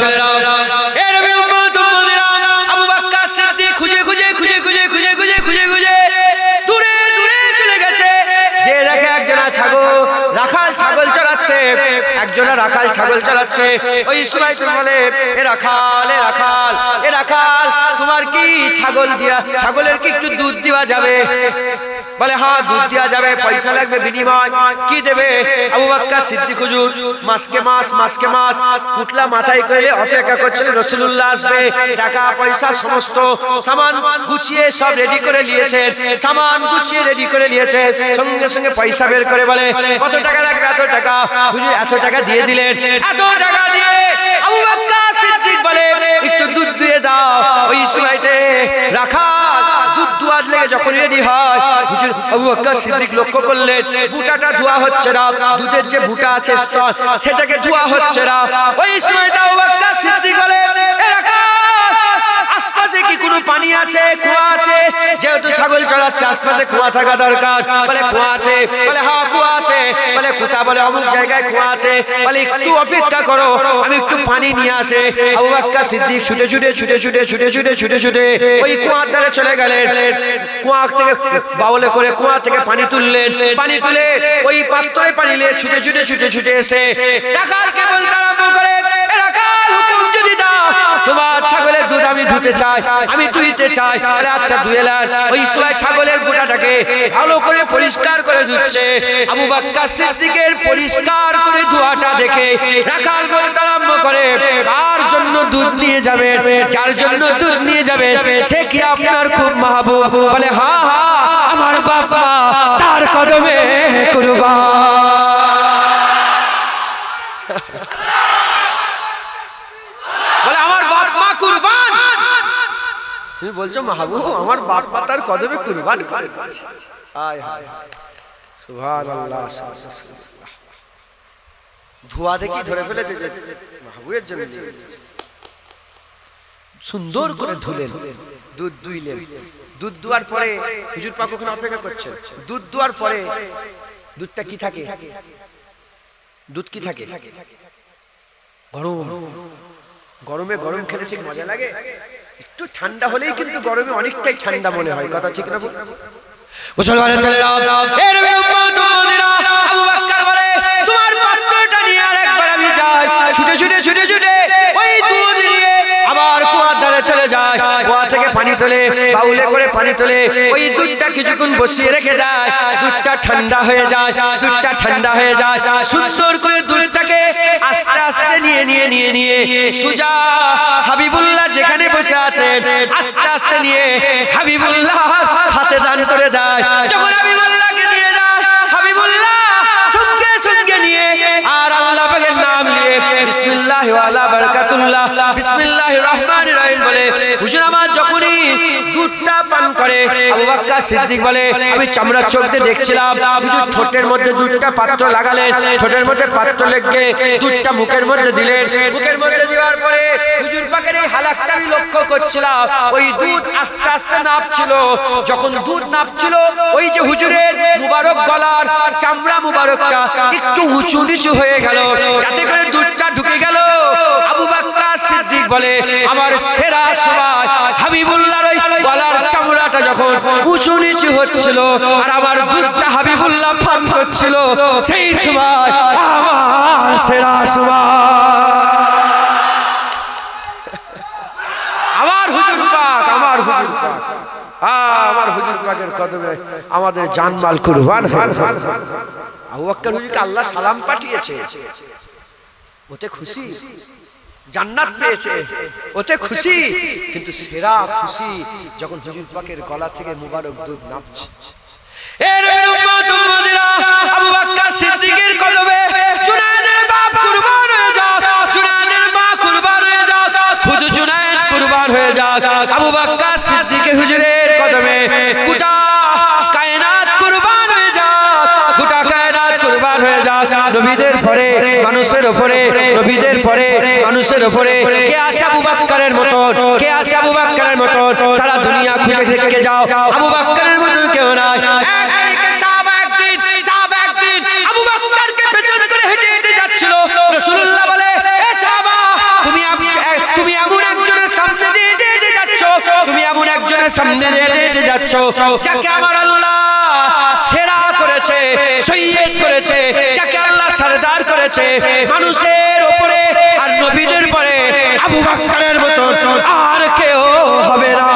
ছেলেরা এ নবীর উম্মত উম্মতিরা আবু বকর সিদ্দিক খুঁজে দূরে চলে গেছে। যে দেখে একজনা রাখাল ছাগল চালাচ্ছে, ওই সময় বলে এ রাখাল তোমার কি ছাগলের কি একটু দুধ দেওয়া যাবে? বলে হ্যাঁ দুধ দেওয়া যাবে, পয়সা লাগবে, বিনিময় কি দেবে? আবু বকর সিদ্দিক হুজুর মাসকে মাস পুতলা মাথায় করে অপেক্ষা করছিলেন রাসূলুল্লাহ আসবে। টাকা পয়সা সমস্ত সামান গুছিয়ে সব রেডি করে নিয়েছেন, সঙ্গে সঙ্গে পয়সা বের করে বলে কত টাকা লাগবে? এত টাকা। হুজুর এত টাকা দিয়ে দিলেন। এত টাকা দিয়ে আবু বকর সিদ্দিক বলে একটু দুধ দিয়ে দাও। ওই সময়তে রাখাল দুধ দুয়ার লেগে যখন রেডি হয়, হুজুর আবু বকর সিদ্দিক লক্ষ্য করলেন বুটাটা ধোয়া হচ্ছে না, দুধের যে বুটা আছে সেটাকে ধোয়া হচ্ছে না। ওই সময়তে আবু বকর সিদ্দিক বলে এ রাখাল আশপাশে কি কোনো পানি আছে, কুয়া আছে? যেহেতু ছাগল চড়াচ্ছে আশপাশে কুয়া থাকা দরকার। বলে কুয়া আছে। বলে হ্যাঁ কুয়া আছে। বলে কোথা? বলে অমুক জায়গায় কুয়া আছে। বলে একটু অপেক্ষা করো, আমি একটু পানি নিয়ে আসে। আবু বকর সিদ্দিক ছুটে ওই কুয়ার ধারে চলে গেলেন। কুয়া থেকে বাউলে করে কুয়া থেকে পানি তুললেন। পানি তুলে ওই পাত্রে পানি নিয়ে ছুটে এসে রাখালকে বলতে আরম্ভ করে এ রাখাল হুকুম যদি দাও, তোমার ছাগলের দুধ আমি ধুতে চাই, আমি দুইতে চাই। বলে আচ্ছা ধুয়েলেন। ওই সময় ছাগলের বুটাটাকে ভালো করে পরিষ্কার করে ধুচ্ছে। আবু বকর সিদ্দিকের পরিষ্কার করে ধোয়াটা দেখে রাখাল বলতে আরম্ভ করে কার জন্য দুধ নিয়ে যাবেন? যার জন্য দুধ নিয়ে যাবেন সে কি আপনার খুব মাহবুব? বলে হ্যাঁ আমার বাবা তার কদমে কুরবান। বলে আমার বাপ মা কুরবান। তুমি বলছো মাহবুব আমার বাপ মা তার কদমে কুরবান করে দিয়েছে। হায় হায় সুবহানাল্লাহ। ধোয়া দেখি ধরে ফেলেছে যে মাহবুবের জন্য সুন্দর করে ধুলেন, দুধ দুইলেন। দুধ দুয়ার পরে হুজুর পাক ওখানে অপেক্ষা করছেন। দুধ দুয়ার পরে দুধটা কি থাকে? দুধ কি থাকে? গরমে গরম খেলে ঠিক মজা লাগে। একটু ঠান্ডা হলেই কিন্তু গরমে অনেকটাই ঠান্ডা মনে হয়। কথা ঠিক না? মুসলমানের ছেলেরা এ নবীর উম্মত উম্মতিরা আবু বকর বলে তোমার পাত্রটা নিয়ে আরেকবার আমি যাই। ছুটে ওই দুধ নিয়ে আবার কুয়ার ধারে চলে যায়। কুয়া থেকে পানি তোলে, বাউলে করে পানি তোলে। ওই দুধটা কিছুক্ষণ বসিয়ে রেখে দেয়। দুধটা ঠান্ডা হয়ে যায়। সুন্দর করে দুধটাকে আস্তে আস্তে নিয়ে সুজা হাবিবুল্লাহ যেখানে বসে আছেন আস্তে আস্তে নিয়ে হাবিবুল্লাহ হাতে দান করে দেয়। যখন হাবিবুল্লাহকে দিয়ে দেয়, হাবিবুল্লাহ সঙ্গে নিয়ে আর আল্লাহ পাকের নাম নিয়ে বিসমিল্লাহি ওয়া আলা বারাকাতুল্লাহ বিসমিল্লাহির রহমানির রহিম বলে হুজুর আমার যখনই দুধটা পান করে আবু বকর সিদ্দিক বলে আমি চামড়ার চোখ দিয়ে দেখছিলাম হুজুর ঠোঁটের মধ্যে দুধটা পাত্র লাগালেন, ঠোঁটের মধ্যে পাত্র লেগে দুধটা মুখের মধ্যে দিলেন। মুখের মধ্যে দেওয়ার পরে হুজুর পাকের এই হালাতটা আমি লক্ষ্য করছিলাম। ওই দুধ আস্তে আস্তে নাপছিল। যখন দুধ নাপছিল ওই যে হুজুরের মুবারক গলার চামড়া মুবারকটা একটু উঁচু নিচু হয়ে গেল, যাতে করে দুধটা ঢুকে গেল। আবু বকর সিদ্দিক বলে আমার সেরা সময় হাবিবুল্লাহর ওই গলার চামড়াটা যখন উঁচু নিচু হচ্ছিল আর আমার দুধটা হাবিবুল্লাহ পান করছিল, সেই সময় আমার সেরা সময়। আমার হুজুর পাকের কদমে আমাদের জানমাল কুরবান হয়েছে। আবু বকর হুজুরকে আল্লাহ সালাম পাঠিয়েছে, ওতে খুশি। জান্নাত পেয়েছে, ওতে খুশি। কিন্তু সেরা খুশি যখন হুজুর পাকের গলা থেকে মুবারক দুধ নাপছে। এর উম্মত উম্মতিরা আবু বকর সিদ্দিকের কদমে জুনায়েদের বাপ কুরবান হয়ে যাক, জুনায়েদের মা কুরবান হয়ে যাক, খুদ জুনায়েদ কুরবান হয়ে যাক। আবু বকর সিদ্দিক হুজুরের কদমে গোটা কায়নাত কুরবান হয়ে যাক, গোটা কায়নাত কুরবান হয়ে যাক। নবীদের পরে মানুষের উপরে, নবীদের পরে মানুষের উপরে কে আছে আবু বকরের মতন? কে আছে আবু বকরের মতন? সারা দুনিয়া খুঁজে দেখে যাও, আবু বকরের মতন কেউ নাই। একদিকে সাহাবা একদিন আবু বকরকে পেছন করে হেঁটে হেঁটে যাচ্ছিল। রাসূলুল্লাহ বলে এ সাহাবা তুমি সামনে হেঁটে যাচ্ছ, যাকে আমার আল্লাহ সেরা করেছে, সৈয়দ করেছে, যাকে আল্লাহ সরদার করেছে মানুষের উপরে আর নবীদের পরে, আবু বকরের মতো আর কেউ হবে না।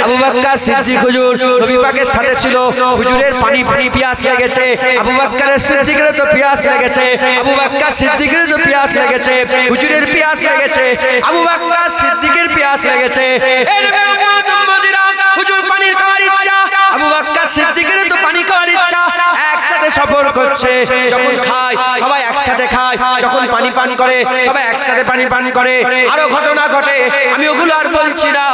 আবু বকর সিদ্দিক হুজুর নবী পাকের সাথে ছিল, হুজুরের পানি পিয়াস লেগেছে, আবু বকর সিদ্দিকের তো পিয়াস লেগেছে, আবু বকর সিদ্দিকের তো পিয়াস লেগেছে, হুজুরের পিয়াস লেগেছে, আবু বকর সিদ্দিকের পিয়াস লেগেছে। এই নবীর উম্মত উম্মতিরা, হুজুর পানির খাওয়ার ইচ্ছা, আবু বকর সিদ্দিকের তো পানি খাওয়ার ইচ্ছা, একসাথে সফর করছে, যখন খায় সবাই একসাথে খায়, যখন পানি পান করে সবাই একসাথে পানি পান করে। আরো ঘটনা ঘটে, আমি ওগুলো আর বলছি না।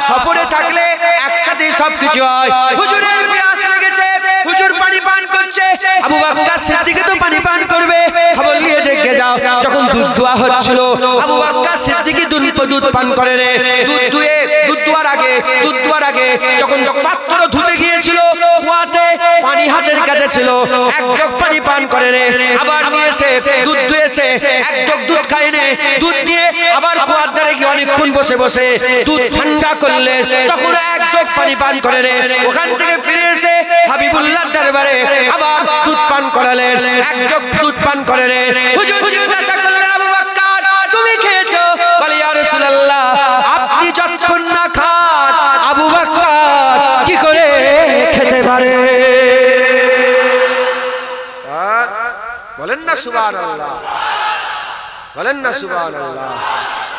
সফরে থাকলে একসাথে সবকিছু হয়। হুজুরের পিয়াস লেগেছে, হুজুর পানি পান করছে, আবু বকর সিদ্দিক তো পানি পান করবে। খবর নিয়ে দেখে যাও, যখন দুধ দোয়া হচ্ছিল, আবু বকর সিদ্দিক দুধ পান করে রে। দুধ দোয়ার আগে যখন পাত্র ধুতে গিয়েছিল, কুয়াতে পানি হাতের কাছে ছিল, এক জগ পানি পান করে রে। আবার নিয়ে এসে দুধ দুয়েছে, এক জগ দুধ খায় নে, দুধ নিয়ে আবার কুয়ার ধারে গিয়ে অনেকক্ষণ বসে বসে দুধ ঠান্ডা করলে, তখন এক জগ পানি পান করে রে। ওখান থেকে ফিরে এসে হাবিবুল্লাহর দরবারে আবার দুধ পান করালেন, এক জগ দুধ পান করে রে। হুজুর জিজ্ঞাসা করলেন, আবু বকর তুমি খেয়েছো? বলে ইয়া রাসূলুল্লাহ, আপনি যতক্ষণ না খান আবু বকর কি করে খেতে পারে? বলেন না সুবহানাল্লাহ, বলেন না সুবহানাল্লাহ।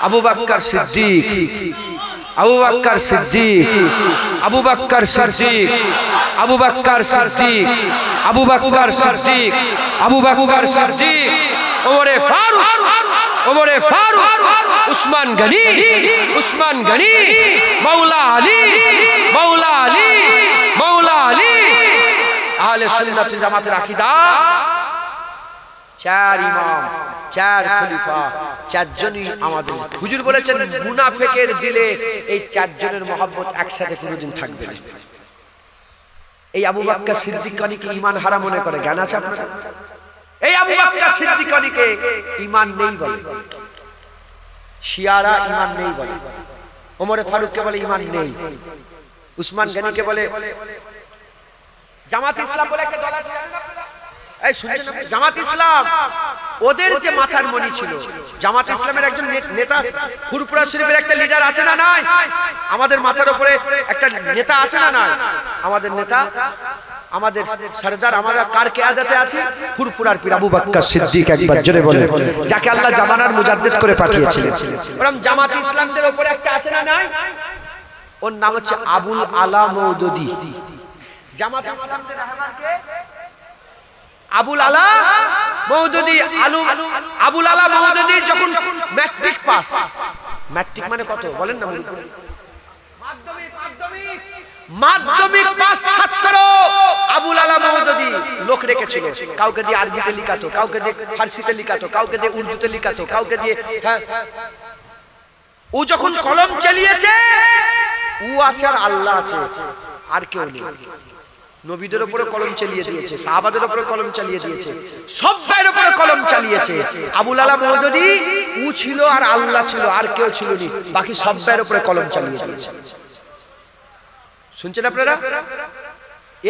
আবু বকর সিদ্দিক, আবু বকর সিদ্দিক, আবু বকর সিদ্দিক, আবু বকর সিদ্দিক, আবু বকর সিদ্দিক, আবু বকর সিদ্দিক, ওমরে ফারুক, ওমরে ফারুক, উসমান গনি, উসমান গনি, মাওলা আলী, মাওলা আলী, মাওলা আলী। আহলে সুন্নাত জামাতের আকীদা, চার ইমাম, চার খলিফা, চারজনই আমাদের। হুজুর বলেছেন মুনাফিকের দিলে এই চারজনের মহব্বত একসাথে কোনোদিন থাকবে না। এই আবু বকর সিদ্দিককে ঈমান হারা মনে করে, জ্ঞান আছে আপনার? এই আবু বকর সিদ্দিককে ঈমান নেই বলে, শিয়ারা ঈমান নেই বলে, ওমরে ফারুককে বলে ঈমান নেই, উসমান গনিকে বলে। জামাত ইসলাম বলে একটা দল আছে, এই শুনছেন আপনি? জামাত ইসলাম, ওদের যে মাথার মণি ছিল, জামাত ইসলামের একজন নেতা আছে, ফুরফুরা শরীফের একটা লিডার আছে না নাই? আমাদের মাথার উপরে একটা নেতা আছে না নাই? আমাদের নেতা, আমাদের সরদার, আমরা কার কিয়াদতে আছি? ফুরফুরার পীর আবু বকর সিদ্দিক। একবার জোরে বলেন, যাকে আল্লাহ জামানার মুজাদ্দিদ করে পাঠিয়েছিলেন। ওরকম জামাত ইসলামদের উপরে একটা আছে না নাই? ওর নাম হচ্ছে আবুল আলা মওদুদি। জামাত ইসলামদের রাহবারকে আবুল আলা মওদুদি। আবুল আলা মওদুদি যখন ম্যাট্রিক পাস, ম্যাট্রিক মানে কত বলেন না? মাধ্যমিক পাস ছাত্র আবুল আলা মওদুদি লোক রেখেছিল, কাউকে দিয়ে আরবিতে লিখাতো, কাউকে দিয়ে ফার্সিতে লিখাতো, কাউকে দিয়ে উর্দুতে লিখাতো, কাউকে দিয়ে। হ্যাঁ, ও যখন কলম চালিয়েছে, ও আছে আর আল্লাহ আছে, আর কেউ নেই। নবীদের উপরে কলম চালিয়ে দিয়েছে, সাহাবাদের উপরে কলম চালিয়ে দিয়েছে, সবার উপরে কলম চালিয়েছে। আবুল আলা মওদুদি ও ছিল আর আল্লাহ ছিল, আর কেউ ছিল না, বাকি সবার উপরে কলম চালিয়ে দিয়েছে। শুনছেন আপনারা?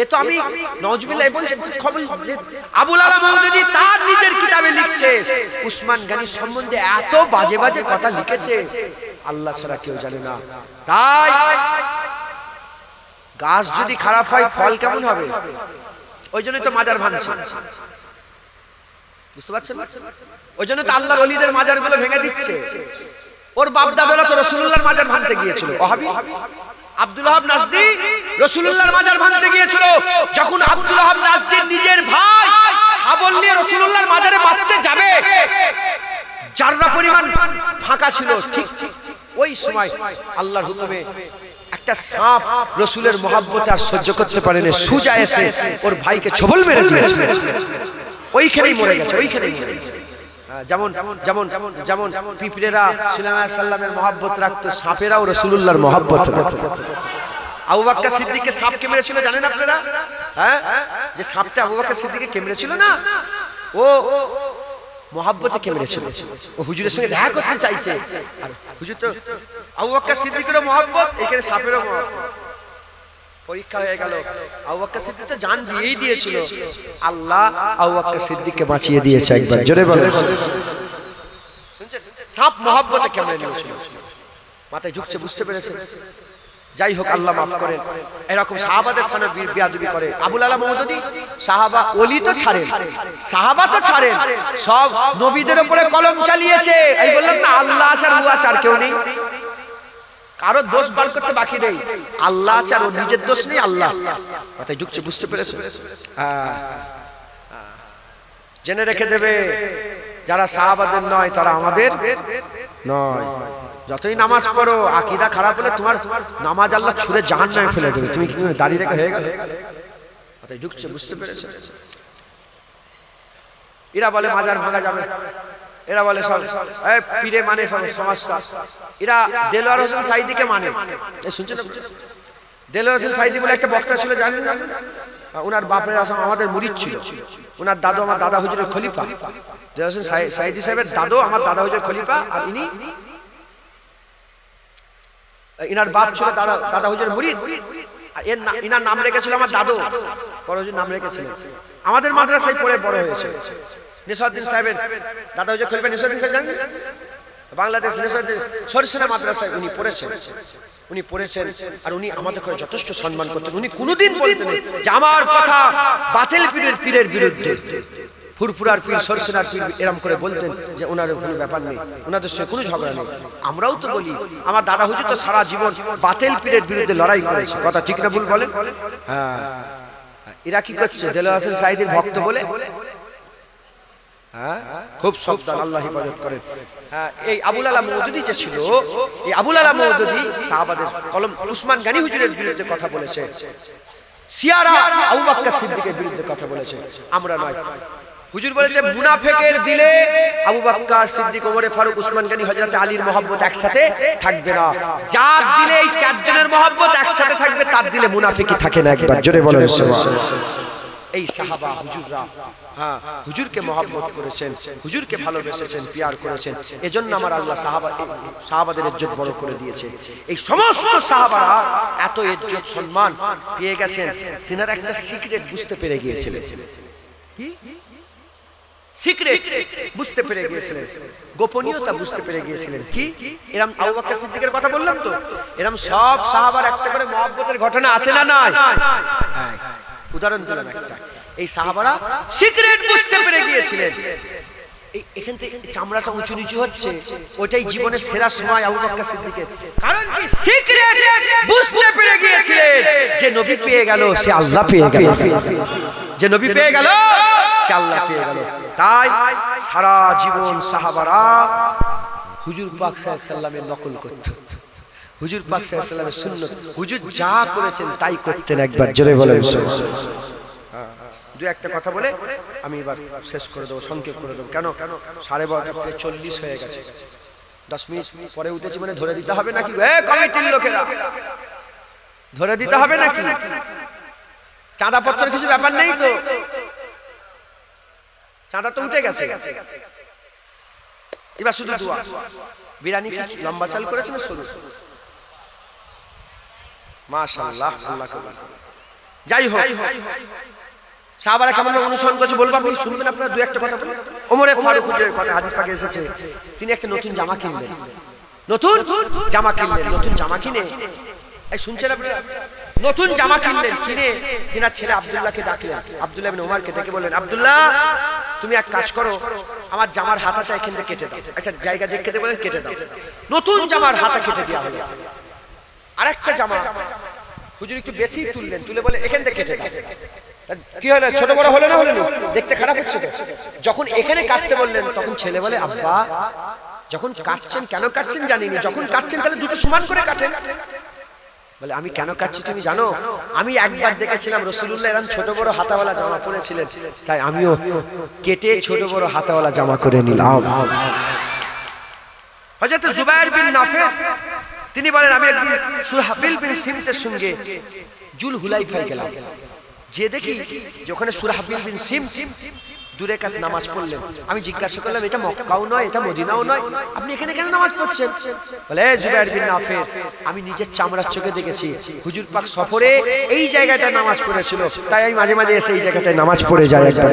এ তো আমি নওজুবিল্লাহ বলছি খবর। আবুল আলা মওদুদি তার নিজের কিতাবে লিখছে, উসমান গনি সম্বন্ধে এত বাজে বাজে কথা লিখেছে, আল্লাহ ছাড়া কেউ জানে না। তাই গাছ যদি খারাপ হয় ফল কেমন হবে? ওই জন্যই তো মাজার ভাঙছে, বুঝতে পারছেন? ওই জন্য তো আল্লাহর ওলিদের মাজারগুলো ভেঙে দিচ্ছে। ওর বাপ দাদারা তো রাসূলুল্লাহর মাজার ভাঙতে গিয়েছিল। ওহাবি আব্দুল ওয়াহাব নাজদি রাসূলুল্লাহর মাজার ভাঙতে গিয়েছিল। যখন আব্দুল ওয়াহাব নাজদির নিজের ভাই শাবল নিয়ে রাসূলুল্লাহর মাজারে মারতে যাবে, জাররা পরিমাণ ফাঁকা ছিল, ঠিক ওই সময় আল্লাহর হুকুমে একটা সাপ রাসূলের মহব্বতে আর সহ্য করতে পারেনি, সুজা এসে ওর ভাইকে ছোবল মেরে দিয়েছে, ওইখানেই মরে গেছে, ওইখানেই মরে গেছে। যেমন যেমন যেমন পিঁপড়েরা সুলাইমান আলাইহিস সালামের মহব্বত রাখতো, সাপেরাও রাসূলুল্লাহর মহব্বত রাখতো। আবু বকর সিদ্দিককে সাপ কে মেরেছিল জানেন আপনারা? হ্যাঁ, যে সাপটা আবু বকর সিদ্দিককে কে মেরেছিল না? ও মোহাব্বতে কে মেরেছিল, ও হুজুরের সঙ্গে দেখা করতে চাইছে। আর হুজুর তো আবু বকর সিদ্দিকেরও মোহাব্বত, এখানে সাপেরও মোহাব্বত। পরীক্ষা হয়ে গেল, আবু বকর সিদ্দিক তো জান দিয়েই দিয়েছিল, আল্লাহ আবু বকর সিদ্দিককে বাঁচিয়ে দিয়েছে। একবার জোরে বলেন, সাপ মোহাব্বতে কেমনে নিয়েছিল, মাথায় ঢুকছে, বুঝতে পেরেছে। যাই হোক, আল্লাহ মাফ করেন। এরকম সাহাবাদের সামনে বিয়াদবি করে আবুল আলা মওদুদী। সাহাবা ওলি তো ছাড়েন, সাহাবা তো ছাড়েন, সব নবীদের উপরে কলম চালিয়েছে। আমি বললাম না, আল্লাহ আছে আর ও আছে, আর কেউ নেই, কারো দোষ বার করতে বাকি নেই। আল্লাহ আছে আর ওর নিজের দোষ নেই, আল্লাহ। মাথায় ঢুকছে, বুঝতে পেরেছে। জেনে রেখে দেবে, যারা সাহাবাদের নয় তারা আমাদের নয়। যতই নামাজ পড়ো, আকীদা খারাপ হলে তোমার নামাজ আল্লাহ ছুঁড়ে জাহান্নামে ফেলে দেবে। তুমি কি দাঁড়িয়ে রেখে হয়ে গেল? মাথায় ঢুকছে, বুঝতে পেরেছে। এরা বলে মাজার ভাঙা যাবে, এরা বলে সব পীরে মানে সব সমস্যা। এরা দেলোয়ার হোসেন সাইদিকে মানে, শুনছেন? দেলোয়ার হোসেন সাইদি বলে একটা বক্তা ছিল, জানেন? ওনার বাপের আসলে আমাদের মুরিদ ছিল। ওনার দাদু আমার দাদা হুজুরের খলিফা। দেলোয়ার হোসেন সাইদি সাহেবের দাদু আমার দাদা হুজুরের খলিফা, আর ইনার বাপ ছিল দাদা হুজুরের মুরিদ। ইনার নাম রেখেছিল আমার দাদু, বড় হুজুর নাম রেখেছিল। আমাদের মাদ্রাসায় পড়ে বড় হয়েছে। নেসাউদ্দিন সাহেবের দাদা হুজুর খলিফা নেসাউদ্দিন সাহেব, জানেন? বাংলাদেশ নেসাউদ্দিন সরসিনা মাদ্রাসায় উনি পড়েছেন। আর উনি আমাদের করে যথেষ্ট সম্মান করতেন। উনি কোনোদিন বলতেন যে আমার কথা বাতিল পীরের বিরুদ্ধে। ফুরফুরার পীর, সরসিনার পীর এরকম করে বলতেন যে ওনার কোনো ব্যাপার নেই, ওনাদের সঙ্গে কোনো ঝগড়া নেই। আমরাও তো বলি, আমার দাদা হুজুর তো সারা জীবন বাতিল পীরের বিরুদ্ধে লড়াই করেছে। কথা ঠিক না ভুল বলেন? হ্যাঁ। এরা কি করছে? দেলোয়ার হোসেন সাইদির ভক্ত বলে খুব সাবধান, আল্লাহ হেফাজত করেন। এই আবুল আলা মওদুদী যে ছিল, এই আবুল আলা মওদুদী সাহাবাদের কলম উসমান গনি হুজুরের বিরুদ্ধে কথা বলেছে, শিয়ারা আবু বকর সিদ্দিকের বিরুদ্ধে কথা বলেছে, আমরা নয়। হুজুর বলেছে মুনাফিকের দিলে আবু বকর সিদ্দিক, ওমর ফারুক, উসমান গনি, হযরত আলীর মহব্বত একসাথে থাকবে না। যার দিলে এই চারজনের মহব্বত একসাথে থাকবে, তার দিলে মুনাফিকই থাকে না। একবার জোরে বলেন সুবহানাল্লাহ। এই সাহাবা হুজুররা হুজুরকে মহব্বত করেছেন, হুজুরকে ভালোবেসেছেন, পিয়ার করেছেন। এজন্য আমার আল্লাহ সাহাবাদের ইজ্জত বড় করে দিয়েছে। এই সমস্ত সাহাবারা এত ইজ্জত সম্মান পেয়ে গেছেন, তিনারা একটা সিক্রেট বুঝতে পেরে গিয়েছিলেন। কি সিক্রেট বুঝতে পেরে গিয়েছিলেন? গোপনীয়তা বুঝতে পেরে গিয়েছিলেন। কি এরকম আবু বকর সিদ্দিকের কথা বললাম তো, এরকম সব সাহাবার একটা করে মহব্বতের ঘটনা আছে না নাই? উদাহরণ দিলাম একটা। এই সাহাবারা সিক্রেট বুঝতে পেরে গিয়েছিলেন। এখান থেকে চামড়াটা উঁচু নিচু হচ্ছে, ওইটাই জীবনের সেরা সময় আবু বকর সিদ্দিকের। কারণ কি? সিক্রেট বুঝতে পেরে গিয়েছিলেন যে নবী পেয়ে গেল সে আল্লাহ পেয়ে গেল, যে নবী পেয়ে গেল সে আল্লাহ পেয়ে গেল। তাই সারা জীবন সাহাবারা হুজুর পাক সাল্লাল্লাহু আলাইহি ওয়াসাল্লামের নকল করত, হুজুর পাক সাল্লাল্লাহু আলাইহি ওয়াসাল্লামের সুন্নাত, হুজুর যা করেছেন তাই করতেন। একবার জোরে বলেন সুবহানাল্লাহ। দু একটা কথা বলে আমি এবার শেষ করে দেবো, সংক্ষেপ করে দেবো। কেন 12:30 হয়ে গেছে, 10 মিনিট পরে উঠেছি মানে ধরে দিতে হবে নাকি? কমিটির লোকেরা ধরে দিতে হবে নাকি? চাঁদা পত্রের কিছু ব্যাপার নেই তো, চাঁদা তো উঠে গেছে। এবার শুধু দোয়া। বিরিয়ানি কি লম্বা চাল করেছে না সরু? মাশাআল্লাহ, আল্লাহ কবুল করুন। যাই হোক, সাহাবারা কেমন অনুসরণ করেছে বলবো, আপনি শুনবেন। আপনারা দু একটা কথা বলুন। ওমর ফারুক হুজুরের কথা হাদিস পাকে এসেছে, তিনি একটা নতুন জামা কিনলেন, নতুন জামা কিনে এই শুনছেন আপনারা? নতুন জামা কিনলেন, কিনে তিনার ছেলে আব্দুল্লাহকে ডাকলেন, আব্দুল্লাহ ইবনে ওমরকে ডেকে বললেন, আব্দুল্লাহ তুমি এক কাজ করো, আমার জামার হাতাটা এখান থেকে কেটে দাও। একটা জায়গা দেখে কেটে বলেন কেটে দাও। নতুন জামার হাতা কেটে দেওয়া হলো। আরেকটা জামা হুজুর একটু বেশি তুললেন, তুলে বলে এখান থেকে কেটে দাও। কি হলো? ছোট বড় হলো না? হলো না? দেখতে খারাপ হচ্ছে তো। যখন এখানে কাটতে বললেন তখন ছেলে বলে, আব্বা যখন কাটছেন কেন কাটছেন জানিনি, যখন কাটছেন তাহলে দুটো সমান করে কাটেন। বলে আমি কেন কাটছি তুমি জানো? আমি একবার দেখেছিলাম রাসূলুল্লাহ এরকম ছোট বড় হাতাওয়ালা জামা পরেছিলেন, তাই আমিও কেটে ছোট বড় হাতাওয়ালা জামা করে নিলাম। হযরত জুবায়ের বিন নাফি তিনি বলেন, আমি একদিন সুরাহবিল বিন সিমতের সঙ্গে জুল হুলাইফায় গেলাম, যে দেখি যে ওখানে সুরাহবিল বিন সিম দূরে কাত নামাজ পড়লেন। আমি জিজ্ঞাসা করলাম এটা মক্কাও নয়, এটা মদিনাও নয়, আপনি এখানে কেন নামাজ পড়ছেন? বলে জুবাইর বিন নাফির, আমি নিজের চামড়ার চোখে দেখেছি হুজুর পাক সফরে এই জায়গাটা নামাজ পড়েছিল, তাই আমি মাঝে মাঝে এসে এই জায়গাটায় নামাজ পড়ে যাই একবার।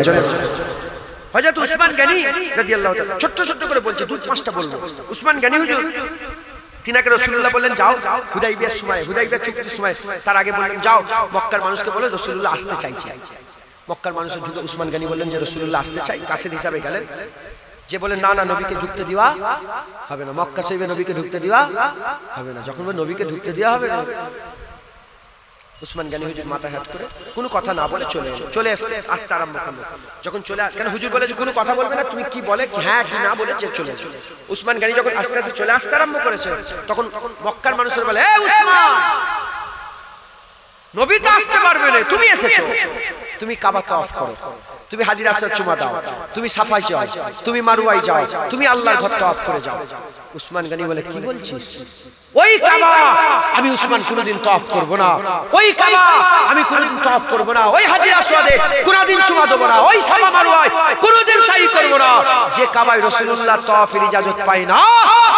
হযরত উসমান গনি রাদিয়াল্লাহু তাআলা ছোট ছোট করে বলছে, দুই পাঁচটা বলবো। উসমান গনি হুজুর, তিনাকে রাসূলুল্লাহ বললেন যাও হুদাইবিয়ার সময়, হুদাইবিয়া চুক্তির সময়, তার আগে বললেন যাও মক্কার মানুষকে বলো রাসূলুল্লাহ আসতে চাইছে। মক্কার মানুষের ঢুকে উসমান গনি বললেন যে রাসূলুল্লাহ আসতে চাই, কাসেদ হিসাবে গেলেন। যে বলেন না না নবীকে ঢুকতে দেওয়া হবে না, মক্কা শরীফে নবীকে ঢুকতে দেওয়া হবে না। যখন নবীকে ঢুকতে দেওয়া হবে না, উসমান গনি হুজুর মাথা হাত করে কোনো কথা না বলে চলে আসতে আরম্ভ করলো। যখন চলে কেন হুজুর বলে যে কোনো কথা বলবে না, তুমি কি বলে হ্যাঁ কি না বলে চলে। উসমান গনি যখন আস্তে আস্তে চলে আসতে আরম্ভ করেছে, তখন মক্কার মানুষের বলে এ উসমান, নবী তো আসতে পারবে না, তুমি এসেছো, তুমি কাবা তাওয়াফ করো, তুমি হাজির আসওয়াদ চুমা দাও, তুমি সাফাই যাও, তুমি মারওয়াই যাও, তুমি আল্লাহর ঘর তাওয়াফ করে যাও। উসমান গনি বলে কি বলছিস? ওই কাবা আমি উসমান কোনদিন তাওয়াফ করব না, ওই কাবা আমি কোনদিন তাওয়াফ করব না, ওই হাজির আসওয়াদে কোনদিন চুমা দেব না, ওই সাফা মারওয়ায় কোনদিন সাই করব না। যে কাবায় রাসূলুল্লাহ তাওয়াফের ইজাজত পায় না,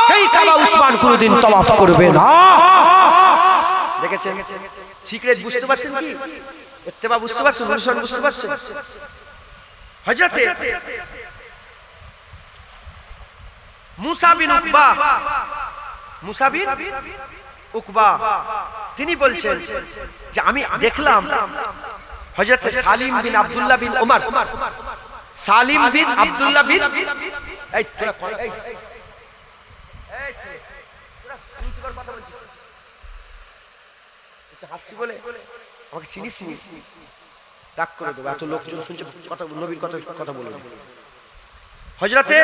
সেই কাবা উসমান কোনদিন তাওয়াফ করবে না। দেখেছেন সিক্রেট? বুঝতে পারছেন কি? ইত্তেবা বুঝতে পারছেন? অনুসরণ বুঝতে পারছেন? হযরতে মুসা বিন উকবা তিনি বলছেন যে আমি দেখলাম হযরতে সালিম বিন আব্দুল্লাহ বিন ওমর, সালিম বিন আব্দুল্লাহ বিন এই হাসি বলে আমাকে চিনিস নি, ডাক করে দেবো, এত লোকজন শুনছে কথা, নবীর কথা বলবো। হযরতে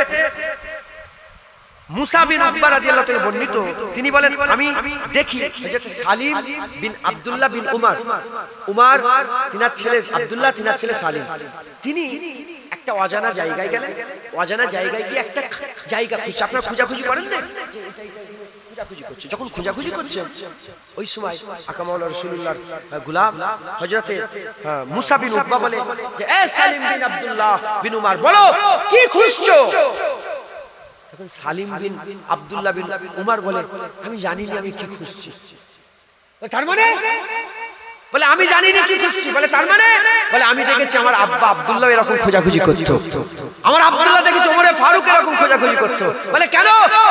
মুসা বিন উকবা রাদিয়াল্লাহু তাআলা বর্ণিত, তিনি বলেন আমি দেখি হযরতে সালিম বিন আব্দুল্লাহ বিন উমর তিনার ছেলে আব্দুল্লাহ, তিনার ছেলে সালিম, তিনি একটা অজানা জায়গায় গেলেন। অজানা জায়গায় গিয়ে একটা জায়গা খুঁজছে। আপনারা খোঁজাখুঁজি করেন না? খোঁজাখুঁজি করছে, যখন খোঁজাখুঁজি করছে ওই সময় আকা মাওলা রাসূলুল্লাহর গোলাম হযরতে মুসা বিন উকবা বলে যে এ সালিম বিন আব্দুল্লাহ বিন উমর, বলো কি খুঁজছো? তখন সালিম বিন আব্দুল্লাহ বিন উমর বলে আমি জানি না আমি কি খুঁজছি। তার মানে? বলে আমি জানি না কি খুঁজছি। বলে তার মানে? বলে আমি দেখেছি আমার আব্বা আব্দুল্লাহ এরকম খোঁজাখুঁজি করতো, আমার আব্দুল্লাহ দেখেছি ওমরে ফারুক এরকম খোঁজাখুঁজি করতো। বলে কেন?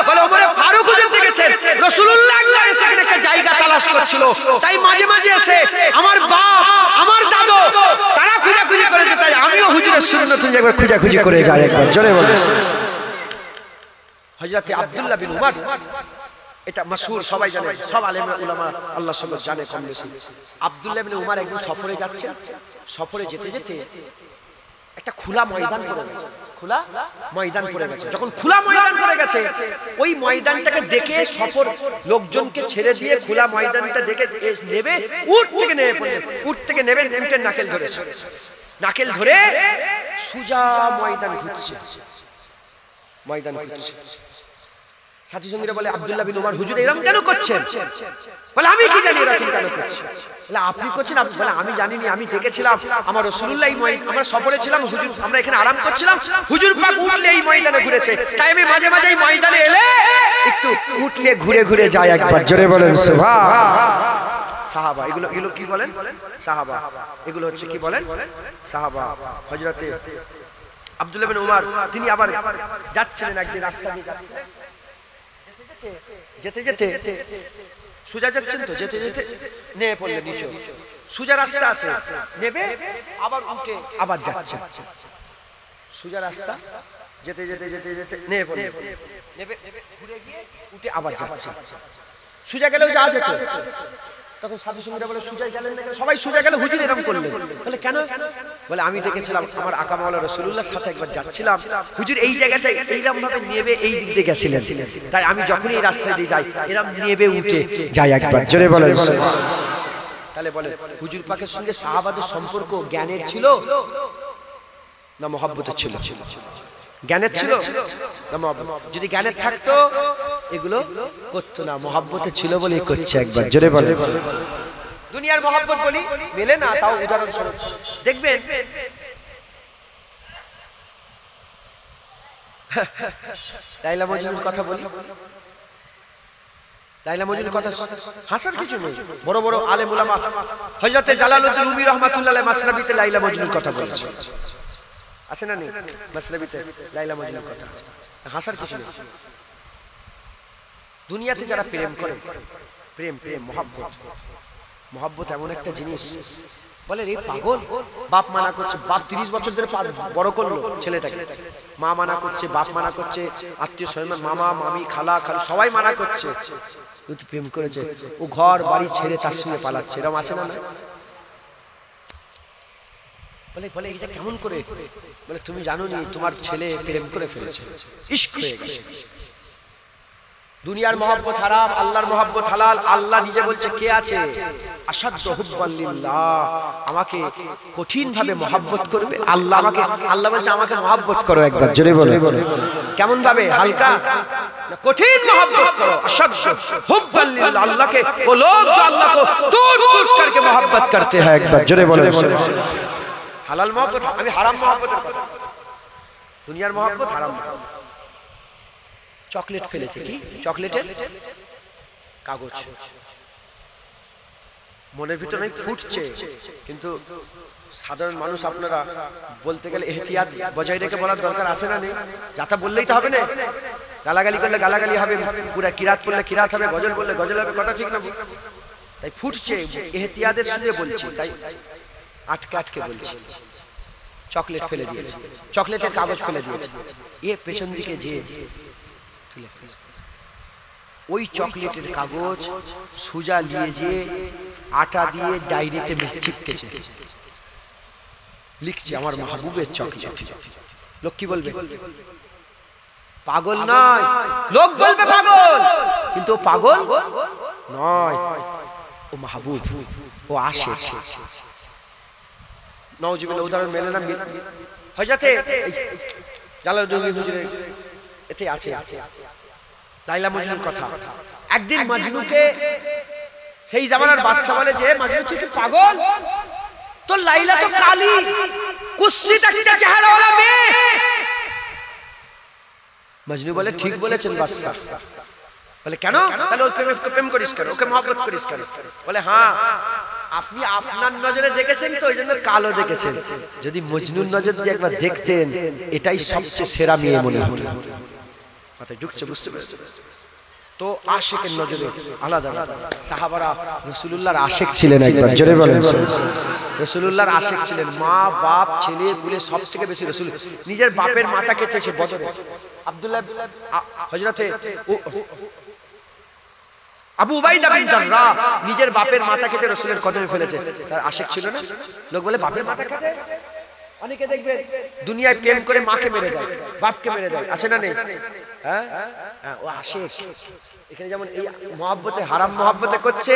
বলে ওমরে ফারুক হুজুর দেখেছেন রাসূলুল্লাহ একবার এসে এখানে একটা জায়গা তালাশ করছিল, তাই মাঝে মাঝে এসে আমার বাপ আমার দাদু তারা খোঁজাখুঁজি করেছে, তাই আমিও হুজুরের সুন্নত একবার খোঁজাখুঁজি করে যাই একবার। জোরে বলে হযরতে আব্দুল্লাহ বিন উমর, এটা মাশহুর, সবাই জানে, সব আলেম উলামা আল্লাহ সব জানে কম বেশি। আব্দুল্লাহ বিন উমর একদিন সফরে যাচ্ছেন, সফরে যেতে যেতে একটা খোলা ময়দান পড়ে গেছে, খোলা ময়দান পড়ে গেছে। যখন খোলা ময়দান পড়ে গেছে, ওই ময়দানটাকে দেখে সফর লোকজনকে ছেড়ে দিয়ে খোলা ময়দানটা দেখে নেবে, উট থেকে নেমে পড়লেন, উট থেকে নেবেন, উটের নাকেল ধরেছে, নাকেল ধরে সুজা ময়দান ঘুরছে, ময়দান ঘুরছে। সাথী সঙ্গীরা বলে আব্দুল্লাহ বিন উমর হুজুর এরকম কেন করছেন? বলে আমি কি জানি এরকম কেন করছেন। বলে আপনি করছেন? বলে আমি জানিনি, আমি দেখেছিলাম আমার রাসূলুল্লাহ আমরা সফরে ছিলাম, হুজুর আমরা এখানে আরাম করছিলাম, হুজুর পাক উঠলে এই ময়দানে ঘুরেছে, তাই আমি মাঝে মাঝে এই ময়দানে এলে একটু উঠলে ঘুরে ঘুরে যাই একবার। জোরে বলেন সুবহান। সাহাবা, এগুলো কি বলেন? সাহাবা, এগুলো হচ্ছে কি বলেন? সাহাবা। হযরতে আব্দুল্লাহ বিন উমর তিনি আবার যাচ্ছিলেন একদিন রাস্তা দিয়ে, যেতে যেতে সোজা যাচ্ছেন তো, যেতে যেতে নেমে পড়লেন নিচে, সোজা রাস্তা আছে, নেবে আবার উঠে আবার যাচ্ছে, সোজা রাস্তা যেতে যেতে যেতে যেতে নেমে পড়লেন, নেবে ঘুরে গিয়ে উঠে আবার যাচ্ছে, সোজা গেলেও যাওয়া যেত। তখন সাধু সঙ্গীরা বলে সোজা গেলেন না, সবাই সোজা গেলে হুজুর এরকম করলেন। বলে কেন? বলে আমি দেখেছিলাম আমার আকা মাওলা রাসূলুল্লাহর সাথে একবার যাচ্ছিলাম, হুজুর এই জায়গাটা এইরকম ভাবে নেবে এই দিক দিয়ে গেছিলেন, তাই আমি যখনই এই রাস্তায় দিয়ে যাই এরকম নেবে উঠে যাই একবার। জোরে বলেন। তাহলে বলে হুজুর পাকের সঙ্গে সাহাবাদের সম্পর্ক জ্ঞানের ছিল না মহব্বতের ছিল? জ্ঞানের ছিল না মহব্বত? যদি জ্ঞানের থাকতো এগুলো করতো না, মহব্বতে ছিল বলেই করছে একবার। জোরে বলে। দুনিয়ার মহব্বত বলি মেলে না, তাও উদাহরণস্বরূপ দেখবেন লাইলা মজনুর কথা বলি, লাইলা মজনুর কথা হাসার কিছু নেই। বড় বড় আলেম উলামা হযরতে জালালউদ্দিন রুমি রাহমাতুল্লাহ আলাইহি মাসনাবিতে লাইলা মজনুর কথা বলেছে, আছে না নেই? মাসনাবিতে লাইলা মজনুর কথা হাসার কিছু নেই। দুনিয়াতে যারা প্রেম করে, প্রেম প্রেম মহব্বত, মহব্বত এমন একটা জিনিস, বলে রে পাগল, বাপ মানা করছে, বাপ 30 বছর ধরে বড় করলো ছেলেটাকে, মা মানা করছে, বাপ মানা করছে, আত্মীয় স্বজন মামা মামি খালা খালু সবাই মানা করছে, তুই প্রেম করেছে, ও ঘর বাড়ি ছেড়ে তার সঙ্গে পালাচ্ছে, এরকম আসে না? বলে বলে এটা কেমন করে? বলে তুমি জানো নি তোমার ছেলে প্রেম করে ফেলেছে, ইশক হয়ে গেছে। দুনিয়ার মহব্বত হারাম, আল্লাহর মহব্বত হালাল। আল্লাহ নিজে বলছে কে আছে আসাদ্দ হুব্বান লিল্লাহ, আমাকে কঠিন ভাবে মহব্বত করবে। আল্লাহ আমাকে, আল্লাহ বলছে আমাকে মহব্বত করো, একবার জোরে বলো কেমন ভাবে? হালকা কঠিন মহব্বত করো, আসাদ্দ হুব্বান লিল্লাহ। अल्लाह के वो लोग जो अल्लाह को टूट टूट करके मोहब्बत करते हैं, একবার জোরে বলো। হালাল মহব্বত, আমি হারাম মহব্বতের কথা, দুনিয়ার মহব্বত হারাম। চকলেট ফেলেছে, কি চকলেটের কাগজ মনের ভিতরে ফুটছে, কিন্তু সাধারণ মানুষ আপনারা বলতে গেলে এহতিয়াত বজায় রেখে বলার দরকার আছে না নেই? যাতা বললেই তো হবে না, গালাগালি করলে গালাগালি হবে, পুরা কিরাত করলে কিরাত হবে, গজল বললে গজল হবে, কথা ঠিক না? তাই ফুটছে, এহতিয়াতের সঙ্গে বলছি, তাই আটকে আটকে বলছি। চকলেট ফেলে দিয়েছে, চকলেটের কাগজ ফেলে দিয়েছে, এ পেছন দিকে যে ওই চকলেটের কাগজ সুজা নিয়ে যে আটা দিয়ে ডায়েরিতে চিপকেছে, লিখছে আমার মাহবুবের চকলেট। লোক কি বলবে? পাগল নয়, লোক বলবে পাগল, কিন্তু ও পাগল নয়, ও মাহবুব, ও আশিক। নওজুবিল্লাহ উদাহরণ মেলে না? হযরতে জালালউদ্দিন হুজুরের এতে আছে লাইলা মজনুর কথা। একদিন মজনুকে সেই জামানার বাদশা বলে যে মজনু তুই কি পাগল? তো লাইলা তো কালি কুৎসিত একটা চেহারাওয়ালা মেয়ে। মজনু বলে ঠিক বলেছেন বাদশা। বলে কেন? তাহলে ওর প্রেম করিস কেন, ওকে মহব্বত করিস কেন? বলে হ্যাঁ, আপনি আপনার নজরে দেখেছেন তো, ওই জন্য কালো দেখেছেন, যদি মজনুর নজর দিয়ে একবার দেখতেন এটাই সবচেয়ে সেরা মেয়ে মনে হতো। মাথায় ঢুকছে, বুঝতে পেরেছে? তো আশিকের নজরে আলাদা। সাহাবারা রাসূলুল্লাহর আশিক ছিলেন, একবার জোরে বলেন রাসূলুল্লাহর আশিক ছিলেন। মা বাপ ছেলে পুলে সব থেকে বেশি রাসূল নিজের বাপের মাথা কেটেছে বদরে। আব্দুল্লাহ হযরতে আবু উবাইদা বিন জাররাহ নিজের বাপের মাথা কেটে রাসূলের কদমে ফেলেছে, তার আশিক ছিল না? লোক বলে বাপের মাথা কাটে, অনেকে দেখবে দুনিয়ায় প্রেম করে মাকে মেরে দেয়, বাপকে মেরে দেয়, আছে না নেই? হ্যাঁ, ও আশিক। এখানে যেমন এই মহব্বতে হারাম মহব্বতে করছে,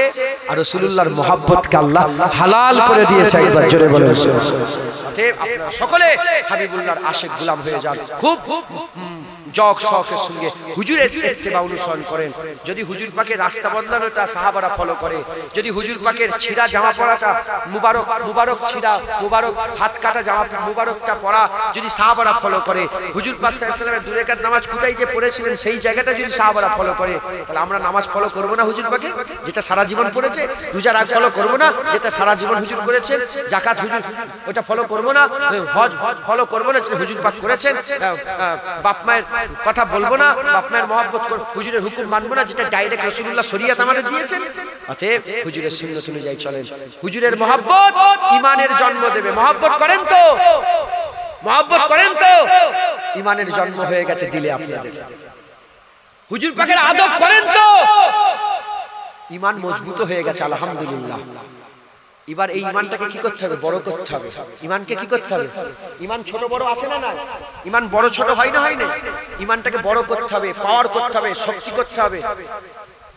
আর রাসূলুল্লাহর মহব্বতকে আল্লাহ হালাল করে দিয়েছে, একবার জোরে বলেন। অতএব আপনারা সকলে হাবিবুল্লাহর আশিক গোলাম হয়ে যান, খুব জক শখের সঙ্গে হুজুরের ইত্তেবা অনুসরণ করেন। যদি হুজুর পাকের রাস্তা বদলানোটা সাহাবারা ফলো করে, যদি হুজুর পাকের ছিঁড়া জামা পরাটা মুবারক মুবারক ছিঁড়া মুবারক হাত কাটা জামা মুবারকটা পরা যদি সাহাবারা ফলো করে, হুজুর পাক সাল্লাল্লাহু আলাইহি ওয়াসাল্লামের 2 রাকাত নামাজ কোথায় যে পড়েছিলেন সেই জায়গাটা যদি সাহাবারা ফলো করে, তাহলে আমরা নামাজ ফলো করব না হুজুর পাকে যেটা সারা জীবন পড়েছে? রোজা রাগ ফলো করব না যেটা সারা জীবন হুজুর করেছেন? যাকাত হুজুর ওটা ফলো করব না? হজ ফলো করব না যেটা হুজুর পাক করেছেন? বাপ মায়ের কথা বলবো না, বাপ মায়ের মহব্বত করব, হুজুরের হুকুম মানবো না যেটা ডাইরেক্ট রাসূলুল্লাহ শরীয়ত আমাদের দিয়েছেন? অতএব হুজুরের সুন্নাত অনুযায়ী চলেন। হুজুরের মহব্বত ঈমানের জন্ম দেবে। মহব্বত করেন তো? মহব্বত করেন তো? ঈমানের জন্ম হয়ে গেছে দিলে আপনাদের। হুজুর পাকের আদব করেন তো? ঈমান মজবুত হয়ে গেছে আলহামদুলিল্লাহ। এবার এই ঈমানটাকে কি করতে হবে? বড় করতে হবে। ঈমানকে কি করতে হবে? ঈমান ছোট বড় আছে না? না, ঈমান বড় ছোট হয় না, হয় না? ঈমানটাকে বড় করতে হবে, পাওয়ার করতে হবে, শক্তি করতে হবে।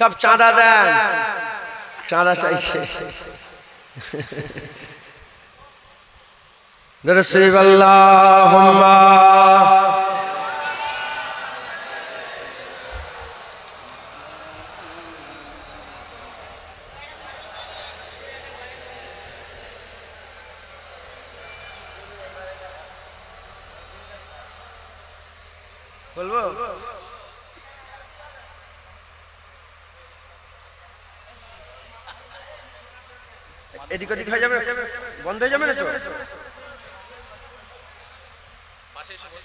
সব চাঁদা দেন, চাঁদা চাইছে। দরশিব আল্লাহুম্মা বলবো এদিক ওদিক হয়ে যাবে, বন্ধ হয়ে যাবে না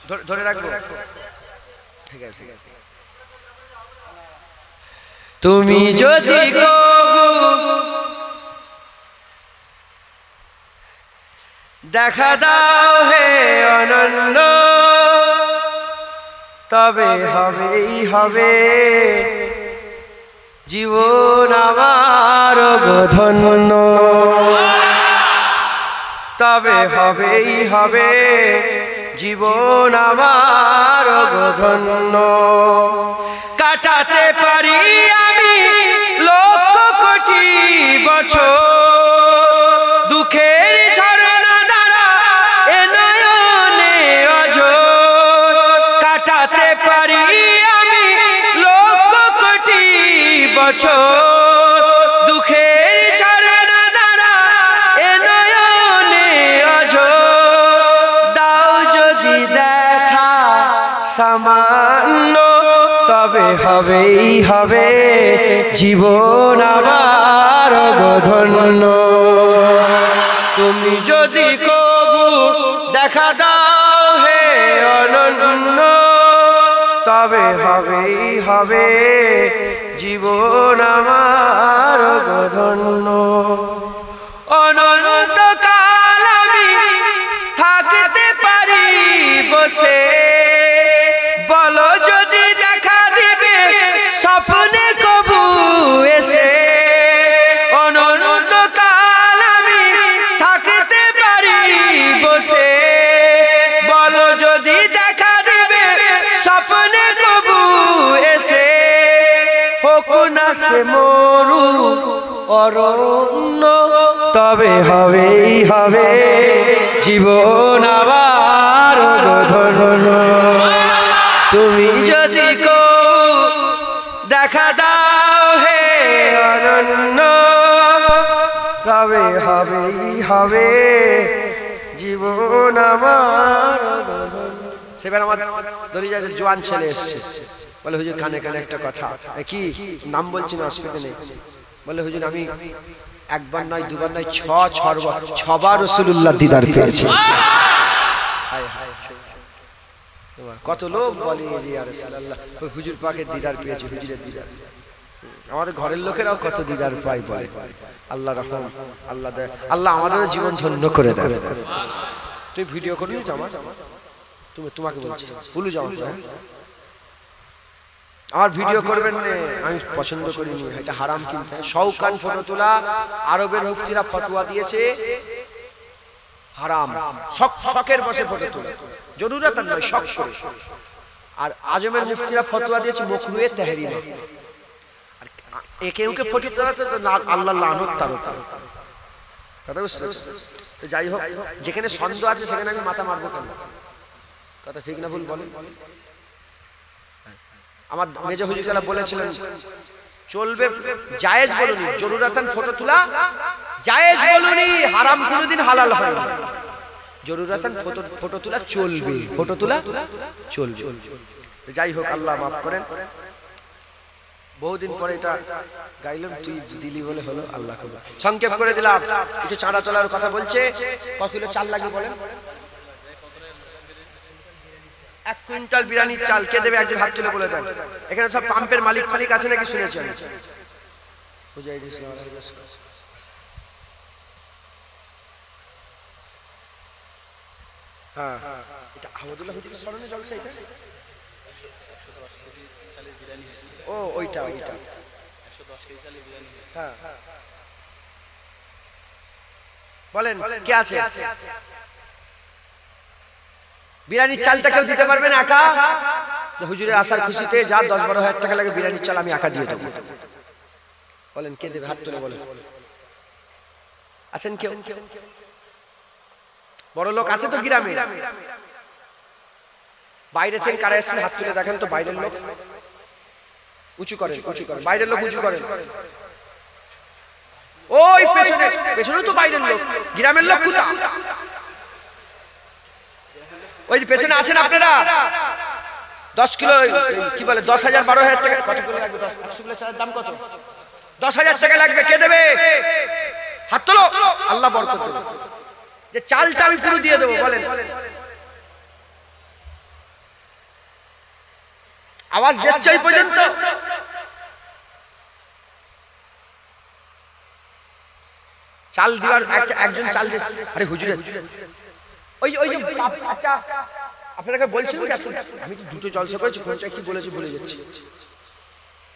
তো, ধরে রাখবো, ঠিক আছে। তুমি যদি কবু দেখা দাও হে অনন্য, তবে হবেই হবে জীবন আমার ধন্য, তবে হবেই হবে জীবন আমার ধন্য। কাটাতে পারি আমি লক্ষ কোটি বছর, দুঃখের ঝরনা দ্বারা এ নয়নে অঝোর। কাটাতে পারি আমি লক্ষ কোটি বছর, দুঃখের ঝরনা দ্বারা এ নয়নে অঝোর। দাও যদি দেখা সামান্য, তবে হবেই হবে জীবন আমার ধন্য। তুমি যদি কবু দেখা দাও হে অনন্য, তবে হবেই হবে জীবন আমার ধন্য। অনন্তকাল আমি থাকতে পারি বসে, বলো যদি দেখা দিবে স্বপ্নে কবু এসে। অনন্তকাল আমি থাকতে পারি বসে, বলো যদি দেখা দিবে স্বপ্নে কবু এসে। হোক না সে মরু অরণ্য, তবে হবেই হবে জীবন আমার ধন্য। তুমি যদি দেখা দাও হে অনন্য, তবে হবেই হবে জীবন আমার ধন্য। সেবার আমার দলিয়া জোয়ান ছেলে এসছে, বলে হুজুর কানে কানে একটা কথা। কি নাম বলছি না, অসুবিধা নেই। বলে হুজুর আমি একবার নয় দুবার নয় ছবার রাসূলুল্লাহ দিদার পেয়েছি। কত লোক বলে যে ইয়া রাসূলুল্লাহ হুজুর পাকের দিদার পেয়েছে, হুজুরের দিদার। আমাদের ঘরের লোকেরাও কত দিদার পায় বলে। আল্লাহ রহম, আল্লাহ দেয়, আল্লাহ আমাদের জীবন ধন্য করে দেয়। তুই ভিডিও করবি আমার, তোমাকে বলছি ভুলে যাও, আমার ভিডিও করবেন না, আমি পছন্দ করিনি, এটা হারাম। কিন্তু শৌকান ফটো তোলা আরবের মুফতিরা ফতোয়া দিয়েছে হারাম। শখের বসে ফটো তোলা, জরুরত নয়, শখ করে। আর আজমের মুফতিরা ফতোয়া দিয়েছে মাকরুহে তাহরিমা। আর একে ওকে ফটো তোলাতে তো আল্লাহ লানত তার কথা বুঝতে। তো যাই হোক, যেখানে সন্দেহ আছে সেখানে আমি মাথা মারবো কেন? কথা ঠিক না ভুল বলেন? আমার মেজ হুজুররা বলেছিলেন চলবে, জায়েজ বলুনি, জরুরতান ফটো তোলা জায়েজ বলুনি, হারাম কোনোদিন হালাল হয় না। জরুরতান ফটো তোলা চলবে, ফটো তোলা চলবে। যাই হোক, আল্লাহ মাফ করেন। বহুদিন পরে এটা গাইলাম, তুই দিলি বলে হলো, আল্লাহ কবুল। সংক্ষেপ করে দিলাম। একটু চাঁদা তোলার কথা বলছে। কত কিলো চাল লাগবে বলেন? 1 কুইন্টাল বিরিয়ানির চাল কে দেবে? একজন হাত তুলে বলে দেন। এখানে সব পাম্পের মালিক ফালিক আছে নাকি শুনেছেন? বুঝাই দিস। হ্যাঁ, এটা আহমদুল্লাহ হুজুরের স্মরণে জলসা এটা। ও ওইটা 110 কেজি চালের বিরিয়ানি। হ্যাঁ, বলেন কে আছে? বিরিয়ানির চালটা কেউ দিতে পারবেন একা? হুজুরের আসার খুশিতে যা 10-12 হাজার টাকা লাগে বিরিয়ানির চাল আমি একা দিয়ে দেবো। বলেন কে দেবে? হাত তুলে বলেন। আছেন কেউ? বড় লোক আছে তো গ্রামে? বাইরে থেকে কারা এসেছেন হাত তুলে দেখেন তো। বাইরের লোক উঁচু করেন, উঁচু করেন। বাইরের লোক উঁচু করেন। ওই পেছনে, পেছনে তো বাইরের লোক। গ্রামের লোক কোথা? ওই পেছনে আছেন আপনারা। 10 কিলো কি বলে 10,000 12,000 টাকা কত করে লাগবে? 100 কিলো চালের দাম কত? 10,000 টাকা লাগবে। কে দেবে? হাত তোলো। আল্লাহ বরকত দেবে। যে চালটা আমি পুরো দিয়ে দেবো। বলেন। আওয়াজ যাচ্ছে এই পর্যন্ত? চাল দিবার একজন চাল দিয়ে। আরে হুজুরে ওই ওই যে একটা আপনাকে বলছিলাম যে আমি তো দুটো জলসা করেছি, কোনটা কি বলেছি ভুলে যাচ্ছি।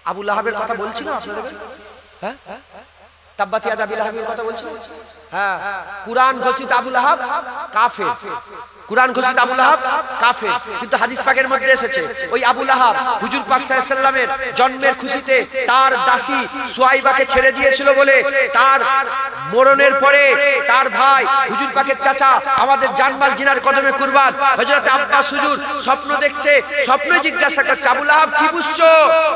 আবু লাহাবের কথা বলছিলাম আপনাদের। হ্যাঁ, তাব্বাত ইয়াদা আবি লাহাবের কথা বলছিলাম। হ্যাঁ, কুরআন ঘোষিত আবু লাহাব কাফের। কুরআন ঘোষিত আবু লাহাব কাফের, কিন্তু হাদিস পাকের মধ্যে এসেছে ওই আবু লাহাব হুজুর পাক সাল্লাল্লাহু আলাইহি ওয়াসাল্লামের জন্মের খুশিতে তার দাসী সুয়াইবাকে ছেড়ে দিয়েছিল বলে তার মরণের পরে তার ভাই হুজুর পাকের চাচা আমাদের জানমাল জিনার কদমে কুরবান হযরত আব্বাস হুজুর স্বপ্ন দেখছে। স্বপ্ন জিজ্ঞাসা করছে আবু লাহাব কি বুঝছো?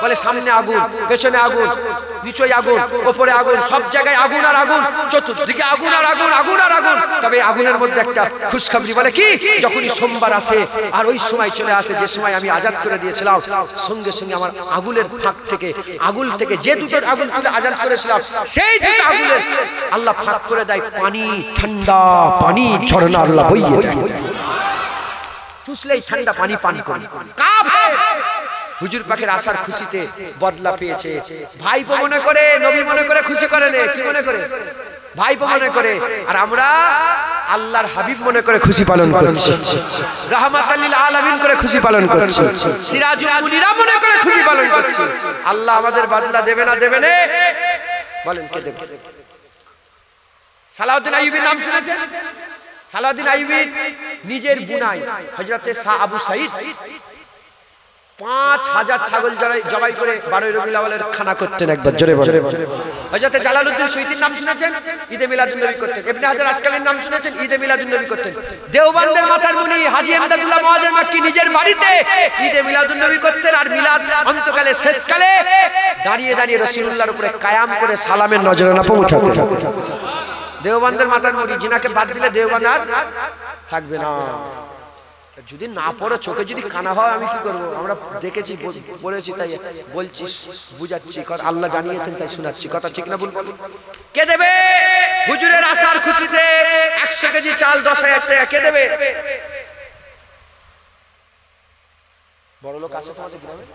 বলে সামনে আগুন, পেছনে আগুন, নিচে আগুন, উপরে আগুন, সব জায়গায় আগুন আর আগুন, চতুর্দিকে আগুন আর আগুন, আগুন আর আগুন। তবে আগুনের মধ্যে একটা খুশখবরি। বলে কি? যখনই সোমবার আসে আর ওই সময় চলে আসে যে সময় আমি আজাদ করে দিয়েছিলাম, সঙ্গে সঙ্গে আমার আগুনের ফাঁক থেকে, আগুন থেকে যে দুটো আগুন তুলে আজাদ করেছিলাম সেই দুটো আগুনের আল্লাহ ফাঁক করে দেয় পানি, ঠান্ডা পানি ঝরনা আল্লাহ বইয়ে দেয়। চুষলেই ঠান্ডা পানি পান করি। কাফের হুজুর পাকের আসার খুশিতে বদলা পেয়েছে। ভাইপো মনে করে, নবী মনে করে খুশি করে না। কি মনে করে? ভাইপো মনে করে। আর আমরা আল্লাহর হাবিব মনে করে খুশি পালন করছি, রাহমাতাল লিল আলামিন করে খুশি পালন করছি, সিরাজুল মুনিরা মনে করে খুশি পালন করছি। আল্লাহ আমাদের বদলা দেবে না? দেবে না? বলেন কে দেবে? সালাউদ্দিন আইয়ুবীর নাম শুনেছেন? সালাউদ্দিন আইয়ুবী নিজের বুনাই হযরতে শাহ আবু সাঈদ 5,000 ছাগল জবাই করে 12 রবিউল আউয়ালের খানা করতেন একবার। জোরে বলেন। হযরতে জালালউদ্দিন সুয়ুতীর নাম শুনেছেন? ঈদে মিলাদুন নবী করতেন। ইবনে হাজার আসকালির নাম শুনেছেন? ঈদে মিলাদুন নবী করতেন। দেওবন্দের মাথার মুনি হাজী ইমদাদুল্লাহ মুআজ্জেম মাক্কি নিজের বাড়িতে ঈদে মিলাদুন নবী করতেন। আর মিলাদ অন্তকালে শেষকালে দাঁড়িয়ে দাঁড়িয়ে রাসূলুল্লাহর উপরে কায়াম করে সালামের নজরানা পৌঁছাতেন। দেওবন্দের মাথার মুনি, জিনাকে বাদ দিলে দেওবন্দ আর থাকবে না। যদি না পড়ো, চোখে যদি কানা হয় আমি কি করবো? আমরা দেখেছি, পড়েছি, তাই বলছি, বুঝাচ্ছি। আল্লাহ জানিয়েছেন তাই শোনাচ্ছি। কথা ঠিক না ভুল? কে দেবে হুজুরের আসার খুশিতে 100 কেজি চাল 10,000 টাকা? কে দেবে? বড় লোক আছে তোমাদের গ্রামে?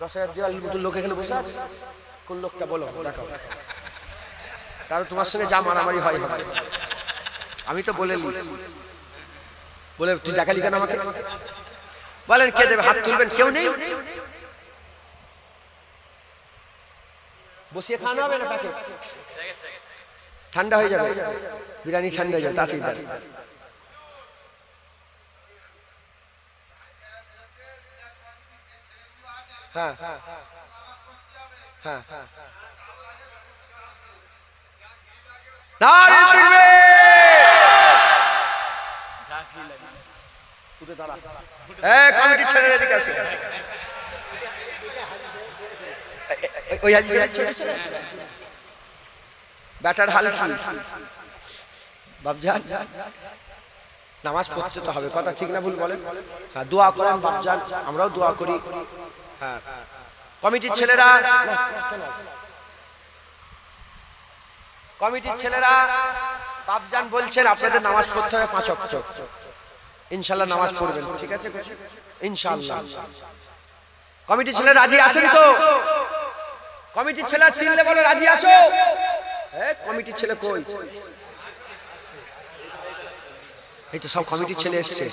10,000 দেওয়ার মতো লোক এখানে বসে আছে? কোন লোকটা বলো, দেখাও। তাহলে তোমার সঙ্গে যা মারামারি হয় হবে। আমি তো বলে তুই দেখালি কেন আমাকে? বলেন কে দেবে? হাত তুলবেন। কেউ নেই? বসিয়ে খাওয়ানো হবে না? প্যাকেট ঠান্ডা হয়ে যাবে, বিরিয়ানি ঠান্ডা হয়ে যাবে। তাড়াতাড়ি হ্যাঁ হ্যাঁ হ্যাঁ হ্যাঁ। কমিটির ছেলেরা এদিকে আসে। ওই হাজি ব্যাটার হাল কি? বাপজান নামাজ পড়তে তো হবে। কথা ঠিক না ভুল বলেন? হ্যাঁ, দোয়া করেন বাপজান, আমরাও দোয়া করি। হ্যাঁ, কমিটির ছেলেরা, কমিটির ছেলেরা বাপজান বলছেন আপনাদের নামাজ পড়তে হবে 5 ওয়াক্ত। ইনশাআল্লাহ নামাজ পড়বেন, ঠিক আছে? ইনশাআল্লাহ। কমিটির ছেলে রাজি আছেন তো? কমিটির ছেলে চিনলে বলে রাজি আছো? কমিটির ছেলে কই? এই তো সব কমিটির ছেলে এসছে।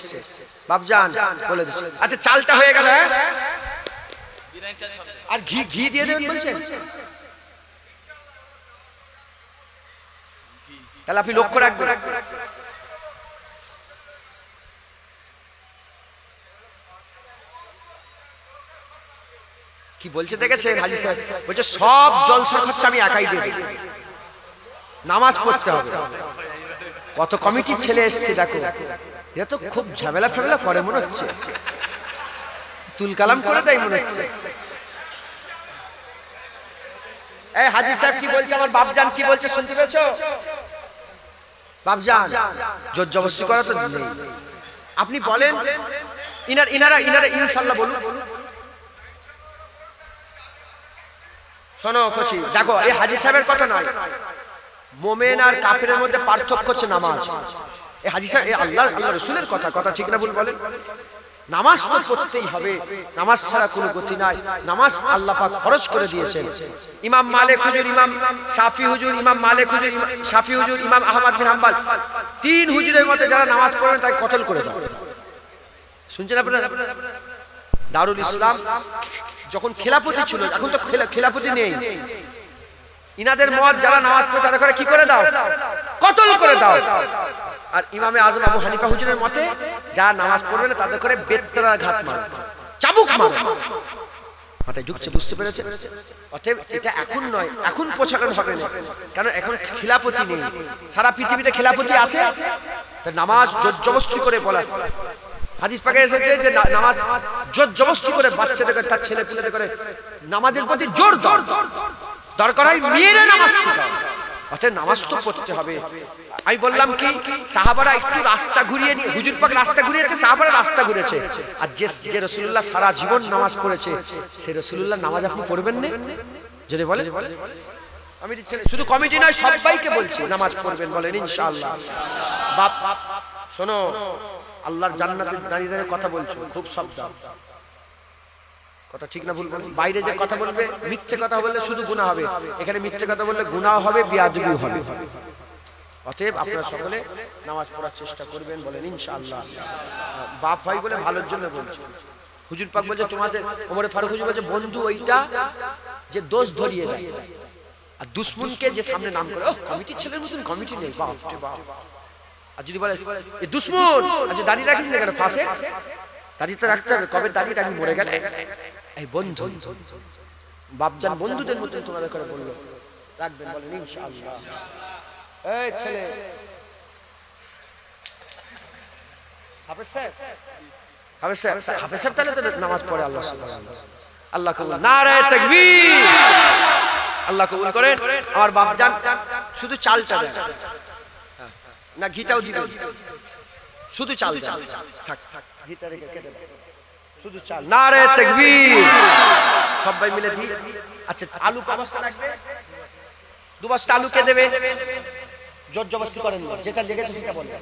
বাপজান বলে দিচ্ছি। আচ্ছা, চালটা হয়ে গেল। আর ঘি দিয়ে দেবেন বলছেন? তাহলে আপনি লক্ষ্য রাখবেন। কি বলছে দেখেছেন হাজী সাহেব? বলছে সব জলসার খরচা আমি একাই দিয়ে দেব, নামাজ পড়তে হবে। কত কমিটির ছেলে এসছে দেখো, এরা তো খুব ঝামেলা ফেমেলা করে মনে হচ্ছে, তুল কালাম করে দেয় মনে হচ্ছে। এই হাজী সাহেব কি বলছে, আমার বাপজান কি বলছে শুনতে পেয়েছো? বাপজান জোর জবরদস্তি করা তো নেই, আপনি বলেন ইনারা ইনশাআল্লাহ বলুন। শোনো কচি, দেখো এই হাজী সাহেবের কথা নয়, মোমেন আর কাফেরের মধ্যে পার্থক্য হচ্ছে নামাজ। এই হাজী সাহেব আল্লাহ রাসূলের কথা ঠিক না ভুল বলেন? নামাজ তো পড়তেই হবে, নামাজ ছাড়া কোনো গতি নাই। নামাজ আল্লাহ পাক ফরজ করে দিয়েছেন। ইমাম মালিক হুজুর, ইমাম শাফি হুজুর, ইমাম মালিক হুজুর, শাফি হুজুর, ইমাম আহমদ বিন হাম্বল, তিন হুজুরের মধ্যে যারা নামাজ পড়েন তাকে কতল করে দাও। শুনছেন আপনারা? দারুল ইসলাম যখন খেলাফতি ছিল, এখন তো খেলাফতি নেই, ইনাদের মত যারা নামাজ পড়ে তাদের করে কি করে দাও? কতল করে দাও। আর ইমামে আজম আবু হানিফা হুজুরের মতে যারা নামাজ পড়বে না তাদের করে বেত্তরার ঘাত মারো, চাবুক মারো। মাথায় ঢুকছে, বুঝতে পেরেছে? অতএব এটা এখন নয়, এখন প্রচলন হবে না, কারণ এখন খিলাফতি নেই। সারা পৃথিবীতে খিলাফতি আছে, নামাজ জোর জবরদস্তি করে বলা। হাদিস পাকে এসেছে যে নামাজ জোর জবরদস্তি করে বাচ্চাদের করে, তার ছেলে পুলেদের করে নামাজের প্রতি জোর দরকার হয়, মেয়েরা নামাজ শেখাও। অতএব নামাজ তো পড়তে হবে। আমি বললাম কি, সাহাবারা একটু রাস্তা ঘুরিয়ে নিয়ে, হুজুর পাক রাস্তা ঘুরিয়েছে, সাহাবারা রাস্তা ঘুরেছে। আর যে রাসূলুল্লাহ সারা জীবন নামাজ পড়েছে, সেই রাসূলুল্লাহ নামাজ আপনি পড়বেন না? যদি বলে আমি শুধু কমিটি নয়, সবাইকে বলছি নামাজ পড়বেন, বলেন ইনশাআল্লাহ। বাপ শোনো, আল্লাহর জান্নাতে দাঁড়িয়ে দাঁড়িয়ে কথা বলছো, খুব সাবধান। কথা ঠিক না ভুল বলছি? বাইরে যে কথা বলবে, মিথ্যে কথা বললে শুধু গুনাহ হবে, এখানে মিথ্যে কথা বললে গুনাহ হবে, বেয়াদবিও হবে। অতএব আপনারা সকলে নামাজ পড়ার চেষ্টা করবেন, বলেন ইনশাআল্লাহ। বাপ হয় বলে ভালোর জন্য বলছি। হুজুর পাক বলছে তোমাদের, ওমরে ফারুক হুজুর বলছে বন্ধু ওইটা যে দোষ ধরিয়ে দেয়, আর দুশমনকে যে সামনে নাম করে, ও কমিটির ছেলের মতন কমিটি নেই, বাপ রে বাপ। আর যদি বলে এই দুশমন, আচ্ছা দাঁড়িয়ে রাখিস না কেন, ফাঁসে দাঁড়িয়ে তো রাখতে হবে, কবে দাঁড়িয়ে রাখবি মরে গেলে। এই বন্ধু বাপজান বন্ধুদের মতন তোমাদের করে বললো, রাখবেন, বলেন ইনশাআল্লাহ। এই ছেলে হাফেজ সাহেব তাহলে তো নামাজ পড়ে, আল্লাহ কবুল, নারায়ে তাকবীর, আল্লাহ কবুল করেন। আমার বাপজান শুধু চালটা দেন না, ঘিটাও দিবেন, শুধু চাল থাক, ঘিটা রেখে কেটে দেন, শুধু চাল। নারায়ে তাকবীর, সবাই মিলে দি। আচ্ছা আলু ক বস্তা লাগবে? 2 বস্তা আলু কে দেবে? জোর জবরদস্তি করেন না, যেটা লেগেছে সেটা বলবেন।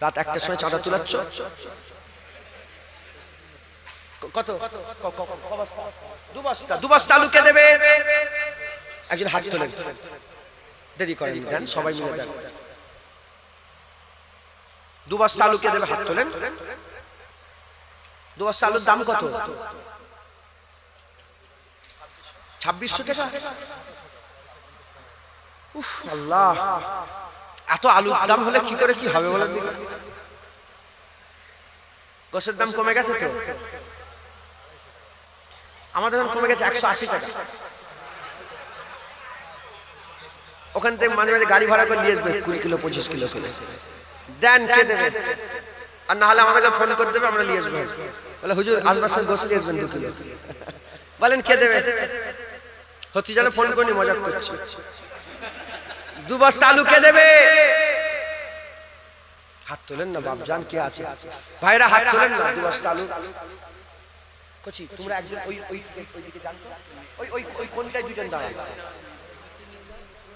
রাত 1টার সময় চাঁদা তুলাচ্ছ, কত? 2 বস্তা আলু কে দেবে? একজন হাত তোলেন, দেরি করেন, দেন, সবাই মিলে দেন। 2 বস্তা আলু কে দেবে? হাত তোলেন। 2 বস্তা আলুর দাম কত? 2600 টাকা। উফ আল্লাহ, এত আলুর দাম হলে কি করে কি হবে বলেন? গোশের দাম কমে গেছে তো, আমাদের দাম কমে গেছে 180 টাকা। ওখান থেকে মাঝে মাঝে গাড়ি ভাড়া করে নিয়ে আসবে, 20 কিলো 25 কিলো করে দেন, কে দেবে? আর না হলে আমাদেরকে ফোন করে দেবে, আমরা নিয়ে আসবো। বলে হুজুর আসবার সময় গোশ নিয়ে আসবেন 2 কিলো। বলেন কে দেবে? হচ্ছে যেন ফোন করি, মজা করছি। 2 বস্তা আলু কে দেবে? হাত তোলেন না বাপজান, কে আছে? ভাইরা হাত তোলেন না। 2 বস্তা আলু। কচি তোমরা একজন ওই দিকে যান তো, ওই কোনটায় দুজন দাঁড়ায়,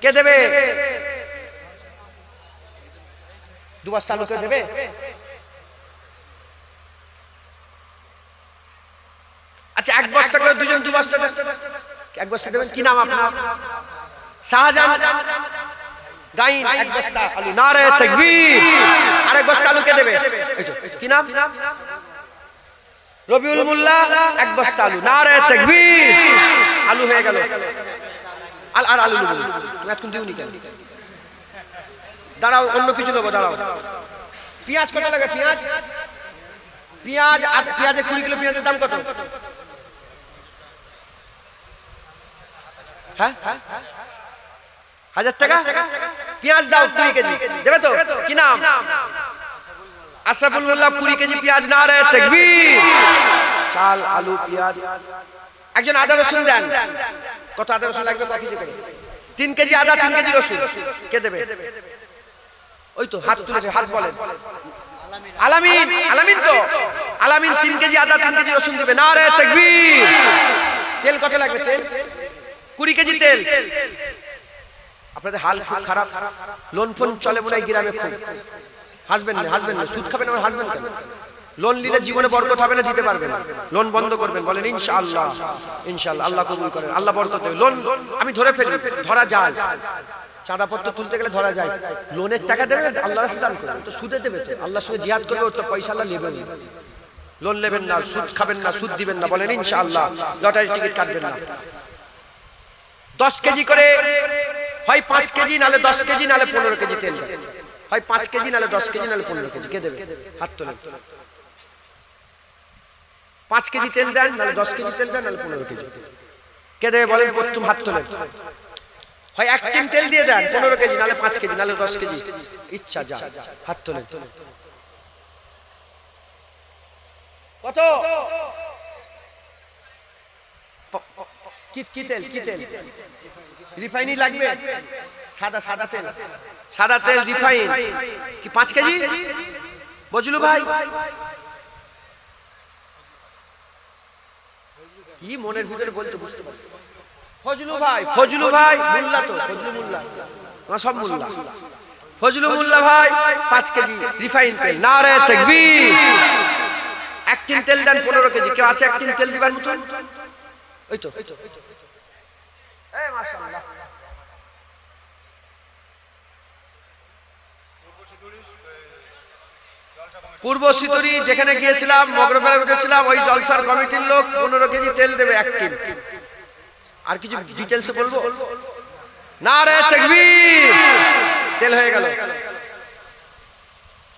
কে দেবে? 2 বস্তা আলু কে দেবে? আচ্ছা 1 বস্তা করে দুজন 2 বস্তা, 1 বস্তা দেবেন। কি নাম আপনার? শাহজাহান গাইন। 1 বস্তা আলু। নারায়ে তাকবীর। আর 1 বস্তা আলু কে দেবে? কি নাম? রবিউল মোল্লা। 1 বস্তা আলু। নারায়ে তাকবীর। আলু হয়ে গেল। আর আলু নেব তুমি এখন দিওনি কেন? দাঁড়াও, অন্য কিছু নেবো, দাঁড়াও। পেঁয়াজ কত লাগে? পেঁয়াজ আর পেঁয়াজের 20 কিলো পেঁয়াজের দাম কত? হ্যাঁ 1000 টাকা। পেঁয়াজ দাও 20 কেজি দেবে তো? কি নাম? আশরাফুল মোল্লা 20 কেজি পেঁয়াজ। নারে তাকবীর। চাল আলু পেঁয়াজ। একজন আদা রসুন দেন। কত আদা রসুন লাগবে? কত কেজি করে? 3 কেজি আদা 3 কেজি রসুন। কে দেবে? ওই তো হাত তুলেছে, হাত বলেন। আলামিন, আলামিন তো আলামিন 3 কেজি আদা 3 কেজি রসুন দেবে। নারে তাকবীর। তেল কত লাগবে? তেল 20 কেজি তেল। আপনাদের হাল খুব খারাপ। লোন ফোন চলে মনে হয় গ্রামে খুব। হাসবেন না, হাসবেন না। সুদ খাবেন আর হাসবেন কেন? লোন নিলে জীবনে বরকত হবে না, দিতে পারবেন না। লোন বন্ধ করবেন, বলেন ইনশাআল্লাহ। ইনশাআল্লাহ আল্লাহ কবুল করেন, আল্লাহ বরকত দেবে। লোন আমি ধরে ফেলি, ধরা যায়। চাঁদাপত্র তুলতে গেলে ধরা যায়। লোনের টাকা দেবে, আল্লাহ রাস্তায় দান করবে তো সুদে দেবে তো। আল্লাহর সঙ্গে জিহাদ করবে, ওর তো পয়সা আল্লাহ নেবেন। লোন নেবেন না, সুদ খাবেন না, সুদ দিবেন না, বলেন ইনশাআল্লাহ। লটারি টিকিট কাটবেন না। 10 কেজি করে হয় 5 কেজি, নালে 10 কেজি, নালে 15 কেজি তেল দেন। হয় 5 কেজি, নালে 10 কেজি, নালে 15 কেজি। কে দেবে? হাত তোলেন। 5 কেজি তেল দেন, নালে 10 কেজি তেল দেন, নালে 15 কেজি। কে দেবে বলেন? প্রথম হাত তোলেন। হয় 1 টিন তেল দিয়ে দেন 15 কেজি, নালে 5 কেজি, নালে 10 কেজি। ইচ্ছা যা। হাত তোলেন। কত? কি তেল? কি তেল? রিফাইনি লাগবে? সাদা সাদা তেল, সাদা তেল রিফাইন। কি 5 কেজি? বজলু ভাই কি মনের ভিতরে বলতে বুঝতে পারছি। ফজলু ভাই, ফজলু ভাই মোল্লা তো, ফজলু মোল্লা, আমরা সব মোল্লা। ফজলু মোল্লা ভাই 5 কেজি রিফাইন তেল। নারে তাকবীর। 1 টিন তেল দেন 15 কেজি। কেউ আছে 1 টিন তেল দিবার মতন? ওই তো, এই মাশাআল্লাহ। পূর্ব সিতুরি যেখানে গিয়েছিলাম, মগরবেলা উঠেছিলাম, ওই জলসার কমিটির লোক 15 কেজি তেল দেবে 1 টিন। আর কিছু ডিটেইলসে বলবো? নারে তাকবীর। তেল হয়ে গেল,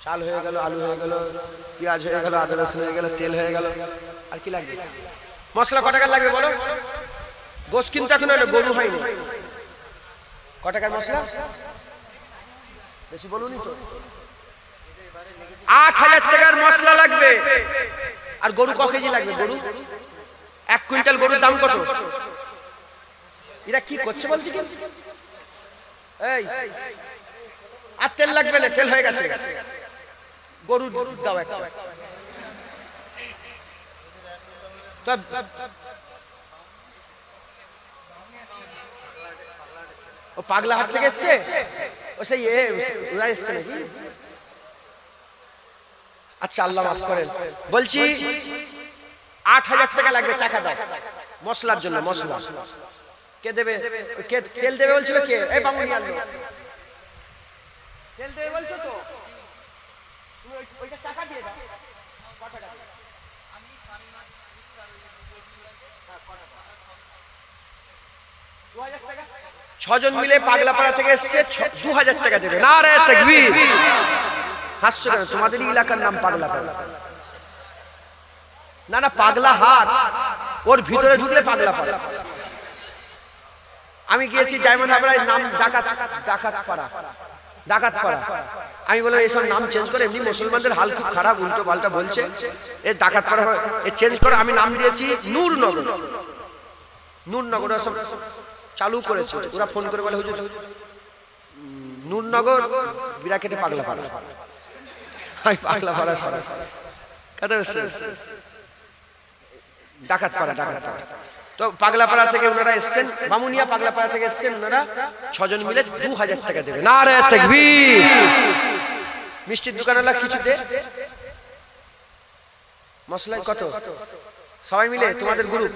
চাল হয়ে গেল, আলু হয়ে গেল, পেঁয়াজ হয়ে গেল, আদা রসুন হয়ে গেল, তেল হয়ে গেল। আর কি লাগবে? মশলা কত টাকা লাগবে বলো? গোশ কিনতে এখন হলো, গরু হয়নি। কত টাকার মশলা? বেশি বলুনি তো। 8000 টাকার মশলা লাগবে। আর গরু ক কেজি লাগবে? গরু 1 কুইন্টাল। গরুর দাম কত? এরা কি করছে বলছি কি? এই আর তেল লাগবে না, তেল হয়ে গেছে। গরুর দাও একটা। ও পাগলা হাট থেকে এসছে? ও সেই ওরা এসছে নাকি? আচ্ছা আল্লাহ মাফ করেন। বলছি 8000 টাকা লাগবে। টাকা দাও মশলার জন্য। মশলা কে দেবে? কে তেল দেবে বলছিল? কে? এই বামুনি আনলো তেল দেবে বলছো তো? তুমি ওইটা টাকা দিয়ে দাও। কত টাকা? আমি স্বামী মাছ 2000 টাকা। 6 জন মিলে পাগলাপাড়া থেকে এসেছে, 2000 টাকা দেবে। নারে তাকবীর। হাসছো কেন? তোমাদেরই এলাকার নাম পাগলাপাড়া। না না, পাগলা হাট, ওর ভিতরে ঢুকলে পাগলাপাড়া। আমি গিয়েছি ডায়মন্ড হারবারের নাম ডাকাতপাড়া। ডাকাতপাড়া। আমি বললাম এইসব নাম চেঞ্জ করে, এমনি মুসলমানদের হাল খুব খারাপ, উল্টো পাল্টা বলছে, এ ডাকাতপাড়া এ চেঞ্জ করে। আমি নাম দিয়েছি নূরনগর। নূরনগর সব চালু করেছে। ওরা ফোন করে বলে হুজুর নূরনগর বিরাকেটে পাগলাপাড়া। আমি পাগলাপাড়া সারা কথা বলছে ডাকাতপাড়া। ডাকাতপাড়া তো পাগলাপাড়া থেকে ওনারা এসছেন, বামুনিয়া পাগলাপাড়া থেকে এসছেন ওনারা। 6 জন মিলে 2000 টাকা দেবে। নারে তাকবীর। মিষ্টির দোকানওয়ালা কিছু দে। মশলাই কত? সবাই মিলে তোমাদের গ্রুপ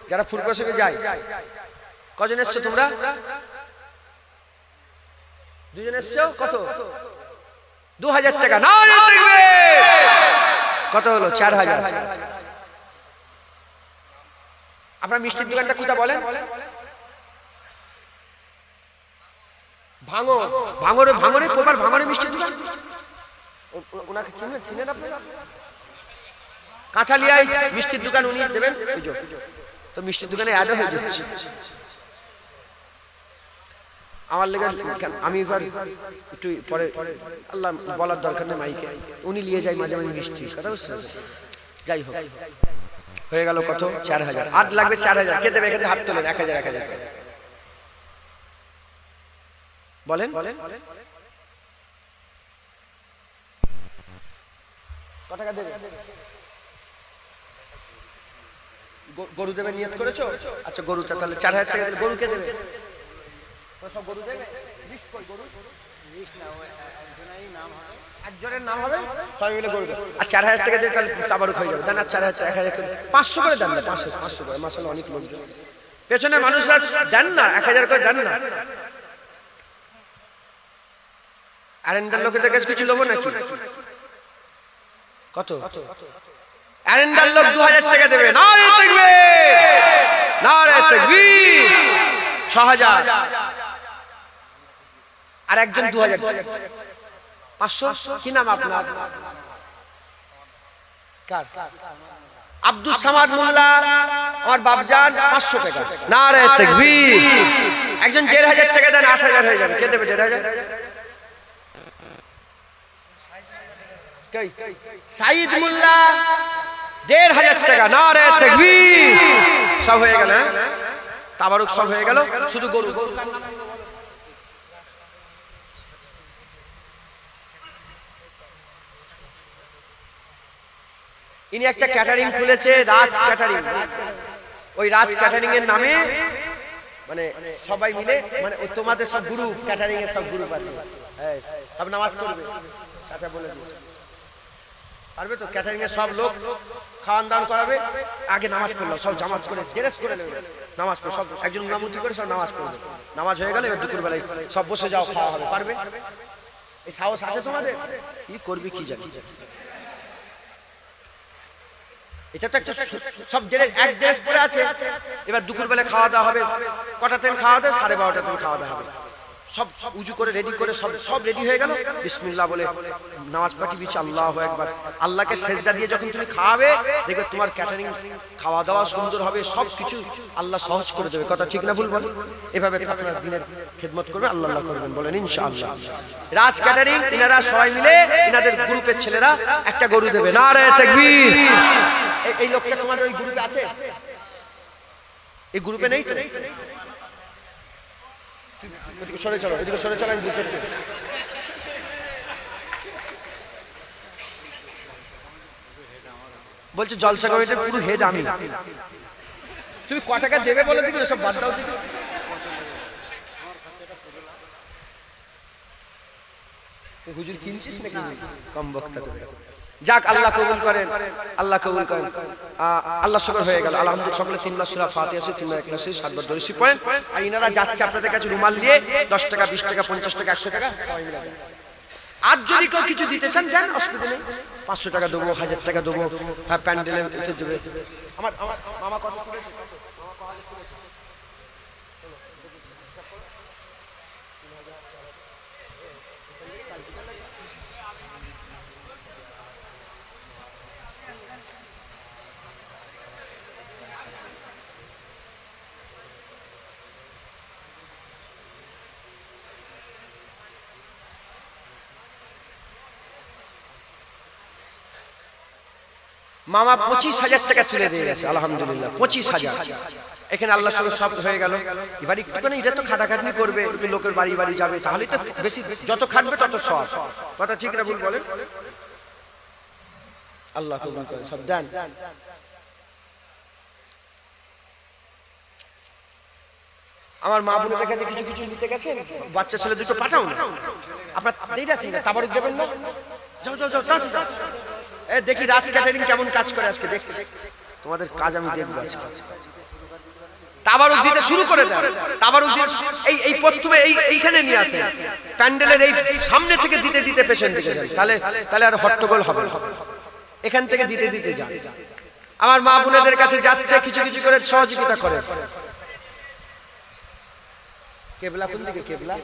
যারা ফুরকাশনে যায়, কজন এসছো তোমরা? 2 জন এসছো। কত? 2000 টাকা। নারে তাকবীর। কত হলো? 4000। আপনার মিষ্টির দোকানটা কোথা বলেন? ভাঙর। ভাঙরে ভাঙরে কোবার ভাঙরে মিষ্টির দোকান। ওনাকে চিনেন আপনারা? কাঁঠালিয়ায় মিষ্টির দোকান উনি দেবেন। তো মিষ্টির দোকানে অ্যাড হয়ে যাচ্ছে। আমার লেগে আমি এবার একটু পরে আল্লাহ বলার দরকার নেই মাইকে, উনি নিয়ে যায় মাঝে মাঝে মিষ্টি, কথা বুঝছেন? যাই হোক, হয়ে গেল কত? 4000। আর লাগবে 4000। কে দেবে? এখানে হাত তোলেন। 1000 1000 বলেন। কত টাকা দেবে? গরু দেবে নিয়ত করেছো? আচ্ছা গরুটা তাহলে 4000 টাকা দেবে। গরু কে দেবে? সব গরু দেবে? লিস্ট কই গরু? লিস্ট না, ওই একজনেরই নাম হবে, একজনের নাম হবে, সবাই মিলে গরু দেবে। আর 4000 টাকা দিয়ে তাহলে তাবারুক হয়ে যাবে। দেন আর 4000 টাকা 1000 করে 500 করে দেন না, 500 করে। মাশাআল্লাহ অনেক লোক পেছনে মানুষরা দেন না, 1000 করে দেন না। আরেন্দার লোকেদের কাছে কিছু দেবো নাকি? কত? আরেন্দার লোক 2000 টাকা দেবে। নারে তাকবীর, নারে তাকবীর। 6000। আর একজন 2000। 500। কি নাম আপনার? কার? আব্দুল সামাদ মোল্লা, আমার বাপজান। 500 টাকা। নারে তাকবীর। একজন 1500 টাকা দেন, 8000 হয়ে যাবে। কে দেবে 1500? সাইদ মোল্লা 1500 টাকা। নারে তাকবীর। সব হয়ে গেল, তাবারুক সব হয়ে গেল, শুধু গরু। ইনি একটা ক্যাটারিং খুলেছে, রাজ ক্যাটারিং। ওই রাজ ক্যাটারিং এর নামে মানে সবাই মিলে, মানে তোমাদের সব গ্রুপ, ক্যাটারিং এর সব গ্রুপ আছে, সব নামাজ পড়বে। আচ্ছা বলে দিন, পারবে তো? ক্যাটারিং এর সব লোক খাওয়ান দাওয়ান করাবে। আগে নামাজ পড়লো, সব জামাত করে ড্রেস করে নেবে, নামাজ পড়ে সব একজন ইমামতি করে সব নামাজ পড়বে। নামাজ হয়ে গেলে এবার দুপুর বেলায় সব বসে যাও, খাওয়া হবে। পারবে? এই সাহস আছে তোমাদের? কি করবে কি জানি। এটা তো একটা সব এক ড্রেস পরে আছে। এবার দুপুর বেলা খাওয়া দাওয়া হবে। কটা থেকে খাওয়া দাওয়া? 12:30 থেকে খাওয়া দাওয়া হবে। সব উজু করে রেডি করে সব রেডি হয়ে গেল। বিসমিল্লাহ বলে নামাজ পাঠি বিছে আল্লাহু আকবার। আল্লাহকে সেজদা দিয়ে যখন তুমি খাওয়াবে, দেখবে তোমার ক্যাটারিং খাওয়া দাওয়া সুন্দর হবে, সব কিছু আল্লাহ সহজ করে দেবে। কথা ঠিক না ভুল বল? এভাবে আপনারা দিনের খেদমত করবেন, আল্লাহ আল্লাহ করবেন, বলেন ইনশাআল্লাহ। রাজ ক্যাটারিং ইনারা সবাই মিলে, ইনাদের গ্রুপের ছেলেরা একটা গরু দেবে। নারে তাকবীর। এই লোকটা তোমাদের ওই গ্রুপে আছে? এই গ্রুপে নেই তো? এদিকে সরে চলো, এদিকে সরে চলো। আমি গ্রুপে বলছি জলসা কমিটির পুরো হেড আমি। তুমি ক টাকা দেবে বলে দিবি, সব বাদ দাও। হুজুর কিনছিস নাকি? কম বক্তা করে। যাক, আল্লাহ কবুল করেন, আল্লাহ কবুল করেন। আল্লাহ শুকর হয়ে গেল। আলহামদুলিল্লাহ। সকলে 3 বার সূরা ফাতিহা আছে, 3 বার ইখলাস আছে, 7 বার দরুদ শরীফ পড়েন। আর ইনারা যাচ্ছে আপনাদের কাছে রুমাল নিয়ে, 10 টাকা 20 টাকা 50 টাকা 100 টাকা সবাই মিলে দেন। আর যদি কেউ কিছু দিতে চান দেন, অসুবিধা নেই। 500 টাকা দেবো, 1000 টাকা দেবো। হ্যাঁ, প্যান্ডেলে দেবে। আমার মামা কত করেছে? মামা 25,000 টাকা তুলে দিয়ে গেছে। আলহামদুলিল্লাহ 25,000। এখানে আল্লাহ সঙ্গে সব হয়ে গেল। এবার একটুখানি এটা তো খাটাখাটনি করবে, লোকের বাড়ি বাড়ি যাবে, তাহলে তো বেশি, যত খাটবে তত সব। কথা ঠিক না ভুল বলেন? আল্লাহ কবুল করেন, সব দেন। আমার মা বোনের কাছে কিছু কিছু নিতে গেছেন, বাচ্চা ছেলে দুটো পাঠাও না। আপনার দেরি আছে না? তাবারুক দেবেন না? যাও যাও যাও, যাও। দেখি রাজ ক্যাটারিং কেমন কাজ করে আজকে, দেখছি তোমাদের কাজ আমি দেখবো আজকে। তাবারুক দিতে শুরু করে দেন। তাবারুক দিয়ে এই প্রথমে এইখানে নিয়ে আসেন, প্যান্ডেলের এই সামনে থেকে দিতে দিতে পেছন দিকে যান, তাহলে আর হট্টগোল হবে না। এখান থেকে দিতে দিতে যান। আমার মা বোনেদের কাছে যাচ্ছে, কিছু কিছু করে সহযোগিতা করে। কেবলা কোন দিকে? কেবলা